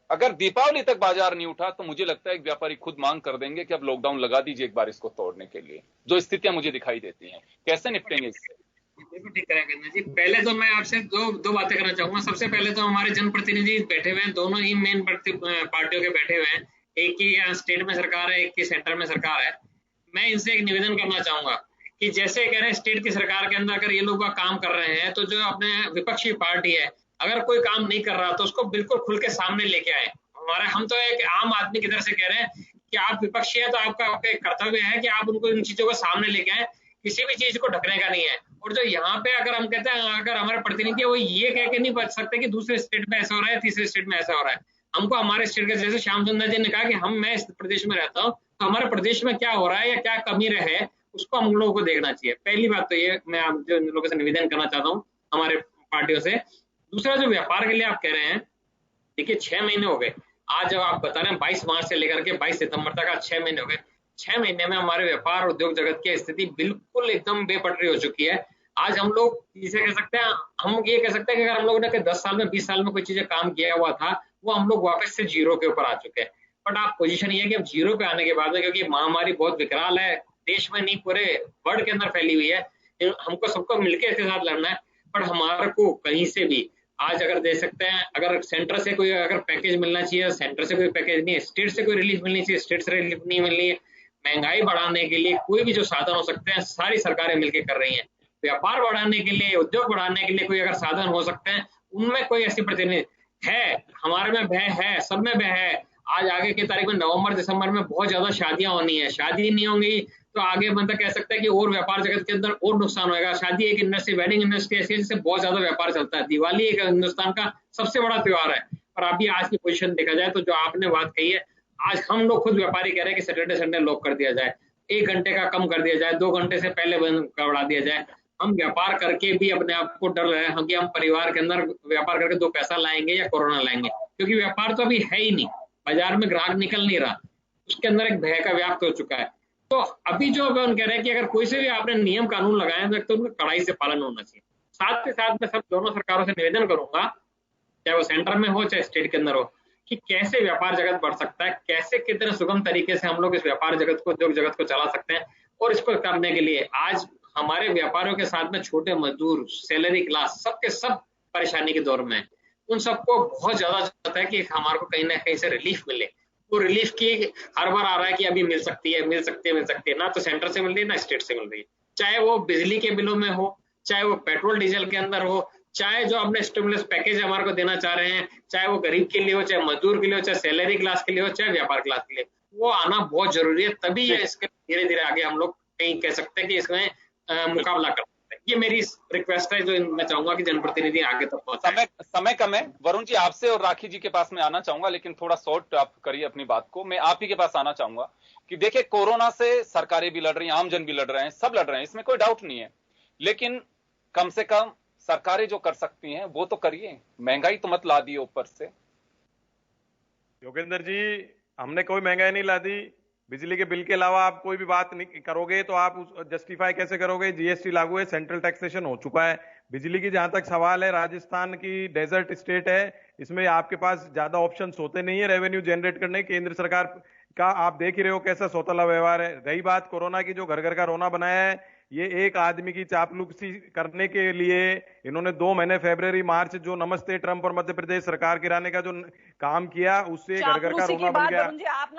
अगर दीपावली तक बाजार नहीं उठा तो मुझे लगता है एक व्यापारी खुद मांग कर देंगे कि अब लॉकडाउन लगा दीजिए एक बार इसको तोड़ने के लिए। जो स्थितियां मुझे दिखाई देती हैं, कैसे निपटेंगे इससे? बिल्कुल ठीक करेगा जी। पहले तो मैं आपसे दो बातें करना चाहूंगा। सबसे पहले तो हमारे जनप्रतिनिधि बैठे हुए हैं, दोनों ही मेन पार्टियों के बैठे हुए हैं। एक की स्टेट में सरकार है, एक की सेंटर में सरकार है। मैं इनसे एक निवेदन करना चाहूंगा कि जैसे कह रहे हैं स्टेट की सरकार के अंदर अगर ये लोग काम कर रहे हैं, तो जो अपने विपक्षी पार्टी है, अगर कोई काम नहीं कर रहा तो उसको बिल्कुल खुल के सामने लेके आए। हम तो एक आम आदमी की तरह से कह रहे हैं कि आप विपक्षी है तो आपका कर्तव्य है कि आप उनको इन चीजों को सामने लेके आए। किसी भी चीज को ढकने का नहीं है। और जो यहाँ पे अगर हम कहते हैं, अगर हमारे प्रतिनिधि वो ये कह के नहीं बच सकते कि दूसरे स्टेट में ऐसा हो रहा है, तीसरे स्टेट में ऐसा हो रहा है। हमको हमारे स्टेट के, जैसे श्याम सुंदर जी ने कहा कि मैं इस प्रदेश में रहता हूँ, तो हमारे प्रदेश में क्या हो रहा है या क्या कमी रहे, उसको हम लोगों को देखना चाहिए। पहली बात तो ये मैं आप जो लोगों से निवेदन करना चाहता हूँ हमारे पार्टियों से। दूसरा, जो व्यापार के लिए आप कह रहे हैं, देखिए 6 महीने हो गए। आज जब आप बता रहे हैं 22 मार्च से लेकर के 22 सितंबर तक 6 महीने हो गए। 6 महीने में हमारे व्यापार उद्योग जगत की स्थिति बिल्कुल एकदम बेपटरी हो चुकी है। आज हम लोग इसे कह सकते हैं, हम ये कह सकते हैं कि अगर हम लोगों ने 10 साल में 20 साल में कोई चीजें काम किया हुआ था, वो हम लोग वापस से जीरो के ऊपर आ चुके हैं। बट आप पोजीशन ये है कि अब जीरो पे आने के बाद में, क्योंकि महामारी बहुत विकराल है, देश में नहीं पूरे वर्ल्ड के अंदर फैली हुई है, हमको सबको मिलकर इसके साथ लड़ना है। बट हमारे को कहीं से भी आज अगर दे सकते हैं, अगर सेंटर से कोई अगर पैकेज मिलना चाहिए, सेंटर से कोई पैकेज नहीं है, स्टेट से कोई रिलीफ मिलनी चाहिए, स्टेट से रिलीफ नहीं मिल रही है। महंगाई बढ़ाने के लिए कोई भी जो साधन हो सकते हैं, सारी सरकारें मिलकर कर रही हैं। व्यापार बढ़ाने के लिए, उद्योग बढ़ाने के लिए कोई अगर साधन हो सकते हैं, उनमें कोई ऐसी प्रतिनिधि है, हमारे में भय है, सब में भय है। आज आगे की तारीख में नवंबर दिसंबर में बहुत ज्यादा शादियां होनी है, शादी नहीं होंगी तो आगे बंदा कह सकता है कि और व्यापार जगत के अंदर और नुकसान होगा। शादी एक इंडस्ट्री, वेडिंग इंडस्ट्री ऐसी है जिससे बहुत ज्यादा व्यापार चलता है। दिवाली एक हिंदुस्तान का सबसे बड़ा त्योहार है। और अभी आज की पोजीशन देखा जाए तो जो आपने बात कही है, आज हम लोग खुद व्यापारी कह रहे हैं कि सैटरडे संडे लॉक कर दिया जाए, 1 घंटे का कम कर दिया जाए, 2 घंटे से पहले बंद करवा दिया जाए। हम व्यापार करके भी अपने आप को डर रहे हैं कि हम परिवार के अंदर व्यापार करके 2 पैसा लाएंगे या कोरोना लाएंगे, क्योंकि व्यापार तो अभी है ही नहीं, बाजार में ग्राहक निकल नहीं रहा। उसके अंदर एक भय का व्याप्त हो चुका है। तो अभी जो हम कह रहे हैं कि अगर कोई से भी आपने नियम कानून लगाए तो एक तो उनका कड़ाई से पालन होना चाहिए। साथ के साथ मैं सब दोनों सरकारों से निवेदन करूंगा, चाहे वो सेंटर में हो चाहे स्टेट के अंदर हो, कि कैसे व्यापार जगत बढ़ सकता है, कैसे कितने सुगम तरीके से हम लोग इस व्यापार जगत को, उद्योग जगत को चला सकते हैं। और इसको करने के लिए आज हमारे व्यापारियों के साथ में छोटे मजदूर, सैलरी क्लास, सबके सब परेशानी के दौर में है। उन सबको बहुत ज्यादा जरूरत है कि हमारे को कहीं ना कहीं से रिलीफ मिले। वो रिलीफ की हर बार आ रहा है कि अभी मिल सकती है, मिल सकती है, मिल सकती है, ना तो सेंटर से मिल रही है ना स्टेट से मिल रही है। चाहे वो बिजली के बिलों में हो, चाहे वो पेट्रोल डीजल के अंदर हो, चाहे जो अपने स्टिमुलस पैकेज हमारे को देना चाह रहे हैं, चाहे वो गरीब के लिए हो, चाहे मजदूर के लिए हो, चाहे सैलरी क्लास के लिए हो, चाहे व्यापार क्लास के लिए, वो आना बहुत जरूरी है। तभी ये इसके धीरे धीरे आगे हम लोग कहीं कह सकते हैं कि इसमें मुकाबला कर सकते हैं। ये मेरी रिक्वेस्ट है जो मैं चाहूंगा कि जनप्रतिनिधि आगे तक पहुंचाए। समय कम है। वरुण जी, आपसे और राखी जी के पास मैं आना चाहूंगा, लेकिन थोड़ा शॉर्ट आप करिए अपनी बात को। मैं आप ही के पास आना चाहूंगा कि देखिए, कोरोना से सरकारें भी लड़ रही हैं, आमजन भी लड़ रहे हैं, सब लड़ रहे हैं, इसमें कोई डाउट नहीं है। लेकिन कम से कम सरकारें जो कर सकती हैं वो तो करिए। महंगाई तो मत ला दी ऊपर से। योगेंद्र जी, हमने कोई महंगाई नहीं ला दी। बिजली के बिल के अलावा आप कोई भी बात नहीं करोगे तो आप उस जस्टिफाई कैसे करोगे? जीएसटी लागू है, सेंट्रल टैक्सेशन हो चुका है। बिजली की जहां तक सवाल है, राजस्थान की डेजर्ट स्टेट है, इसमें आपके पास ज्यादा ऑप्शंस होते नहीं है रेवेन्यू जनरेट करने। केंद्र सरकार का आप देख ही रहे हो कैसा सौतला व्यवहार है। रही बात कोरोना की, जो घर घर का रोना बनाया है, ये एक आदमी की चापलूसी करने के लिए इन्होंने 2 महीने फरवरी मार्च जो नमस्ते ट्रंप और मध्य प्रदेश सरकार गिराने का जो काम किया, उससे घर घर का रोना बन गया।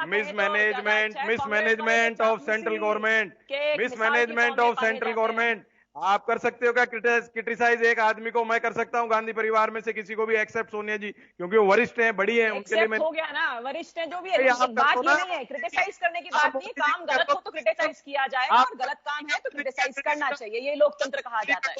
Mismanagement of central government, mismanagement of central government. आप कर सकते हो क्या क्रिटिसाइज? एक आदमी को मैं कर सकता हूँ, गांधी परिवार में से किसी को भी, एक्सेप्ट सोनिया जी, क्योंकि वो वरिष्ठ हैं, बड़ी हैं, उनके लिए मैं हो गया ना, वरिष्ठ है जो भी है। बात ये नहीं है क्रिटिसाइज करने की, बात नहीं। काम गलत हो तो क्रिटिसाइज किया जाएगा, और गलत काम है तो क्रिटिसाइज करना चाहिए। ये लोकतंत्र कहा जाता है।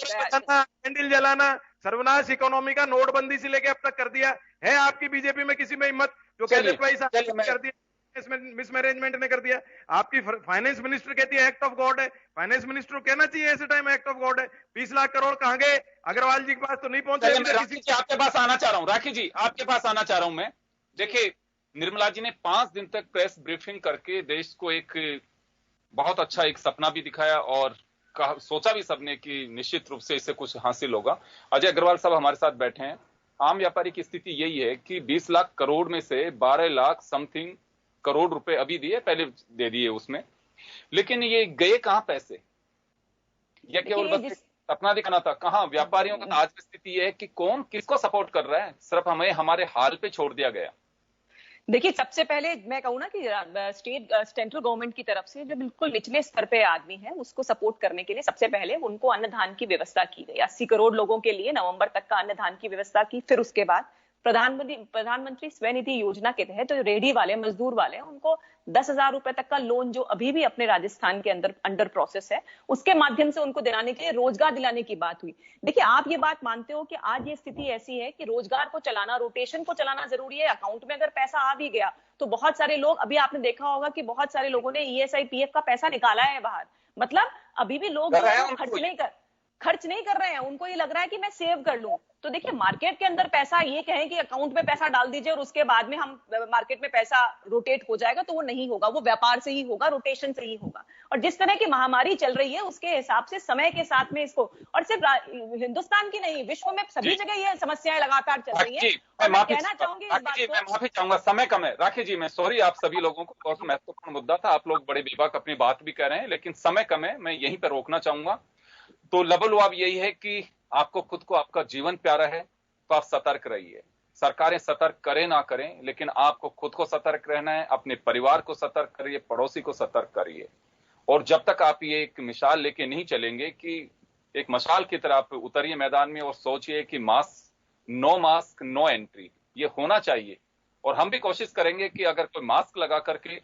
कैंडल जलाना, सर्वनाश इकोनॉमी का नोटबंदी से लेके अब तक कर दिया है। आपकी बीजेपी में किसी में हिम्मत जो कहते पैसा कर दिया, मिसमैनेजमेंट ने कर दिया। आपकी फाइनेंस मिनिस्टर कहती है एक्ट ऑफ गॉड है। फाइनेंस मिनिस्टर को कहना चाहिए ऐसे टाइम एक्ट ऑफ गॉड है। 20 लाख करोड़ कहां गए? अग्रवाल जी के पास तो नहीं पहुंचे। आपके पास आना चाह रहा हूं, राखी जी आपके पास आना चाह रहा हूं मैं। देखिए, निर्मला जी ने 5 दिन तक प्रेस ब्रीफिंग करके देश को एक बहुत अच्छा एक सपना भी दिखाया, और सोचा भी सबने कि निश्चित रूप से इससे कुछ हासिल होगा। अजय अग्रवाल साहब हमारे साथ बैठे हैं। आम व्यापारी की स्थिति यही है कि 20 लाख करोड़ में से 12 लाख समथिंग करोड़ रुपए अभी दिए, पहले दे दिए उसमें, लेकिन ये गए कहां पैसे? ये केवल बस सपना दिखाना था। कहां? व्यापारियों का आज की स्थिति है कि कौन किसको सपोर्ट कर रहा है, सिर्फ हमें हमारे हाल पे छोड़ दिया गया। देखिए, सबसे पहले मैं कहूँ ना कि सेंट्रल गवर्नमेंट की तरफ से जो बिल्कुल निचले स्तर पे आदमी है उसको सपोर्ट करने के लिए सबसे पहले उनको अन्नदान की व्यवस्था की गई। 80 करोड़ लोगों के लिए नवंबर तक का अन्नदान की व्यवस्था की। फिर उसके बाद प्रधानमंत्री स्वनिधि योजना के तहत तो रेडी वाले, मजदूर वाले, उनको 10,000 रुपए तक का लोन जो अभी भी अपने राजस्थान के अंदर अंडर प्रोसेस है, उसके माध्यम से उनको दिलाने के लिए रोजगार दिलाने की बात हुई। देखिए, आप ये बात मानते हो कि आज ये स्थिति ऐसी है कि रोजगार को चलाना, रोटेशन को चलाना जरूरी है। अकाउंट में अगर पैसा आ भी गया तो बहुत सारे लोग, अभी आपने देखा होगा कि बहुत सारे लोगों ने ESI PF का पैसा निकाला है बाहर। मतलब अभी भी लोग खर्च नहीं कर रहे हैं। उनको ये लग रहा है कि मैं सेव कर लूं। तो देखिए, मार्केट के अंदर पैसा, ये कहें कि अकाउंट में पैसा डाल दीजिए और उसके बाद में हम मार्केट में पैसा रोटेट हो जाएगा, तो वो नहीं होगा। वो व्यापार से ही होगा, रोटेशन से ही होगा। और जिस तरह की महामारी चल रही है उसके हिसाब से समय के साथ में इसको, और सिर्फ हिंदुस्तान की नहीं, विश्व में सभी जगह ये समस्याएं लगातार चल रही है। मैं कहना चाहूंगी, मैं माफी चाहूंगा, समय कम है। राखी जी, मैं सॉरी आप सभी लोगों को, बहुत महत्वपूर्ण मुद्दा था, आप लोग बड़े बेबाक अपनी बात भी कह रहे हैं, लेकिन समय कम है, मैं यहीं पर रोकना चाहूंगा। तो लबल यही है कि आपको खुद को, आपका जीवन प्यारा है तो आप सतर्क रहिए। सरकारें सतर्क करें ना करें, लेकिन आपको खुद को सतर्क रहना है, अपने परिवार को सतर्क करिए, पड़ोसी को सतर्क करिए। और जब तक आप ये एक मिसाल लेके नहीं चलेंगे कि एक मशाल की तरह आप उतरिए मैदान में और सोचिए कि मास्क नो एंट्री, ये होना चाहिए। और हम भी कोशिश करेंगे कि अगर कोई मास्क लगा करके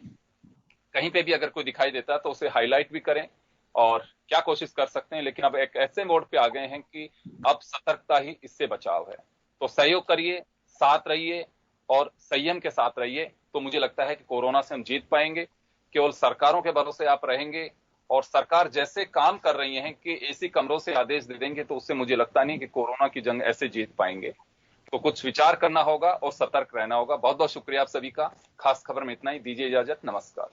कहीं पे भी अगर कोई दिखाई देता है तो उसे हाईलाइट भी करें और क्या कोशिश कर सकते हैं। लेकिन अब एक ऐसे मोड पे आ गए हैं कि अब सतर्कता ही इससे बचाव है। तो सहयोग करिए, साथ रहिए और संयम के साथ रहिए, तो मुझे लगता है कि कोरोना से हम जीत पाएंगे। केवल सरकारों के भरोसे आप रहेंगे और सरकार जैसे काम कर रही हैं कि एसी कमरों से आदेश दे देंगे, तो उससे मुझे लगता नहीं कि कोरोना की जंग ऐसे जीत पाएंगे। तो कुछ विचार करना होगा और सतर्क रहना होगा। बहुत बहुत शुक्रिया आप सभी का। खास खबर में इतना ही, दीजिए इजाजत, नमस्कार।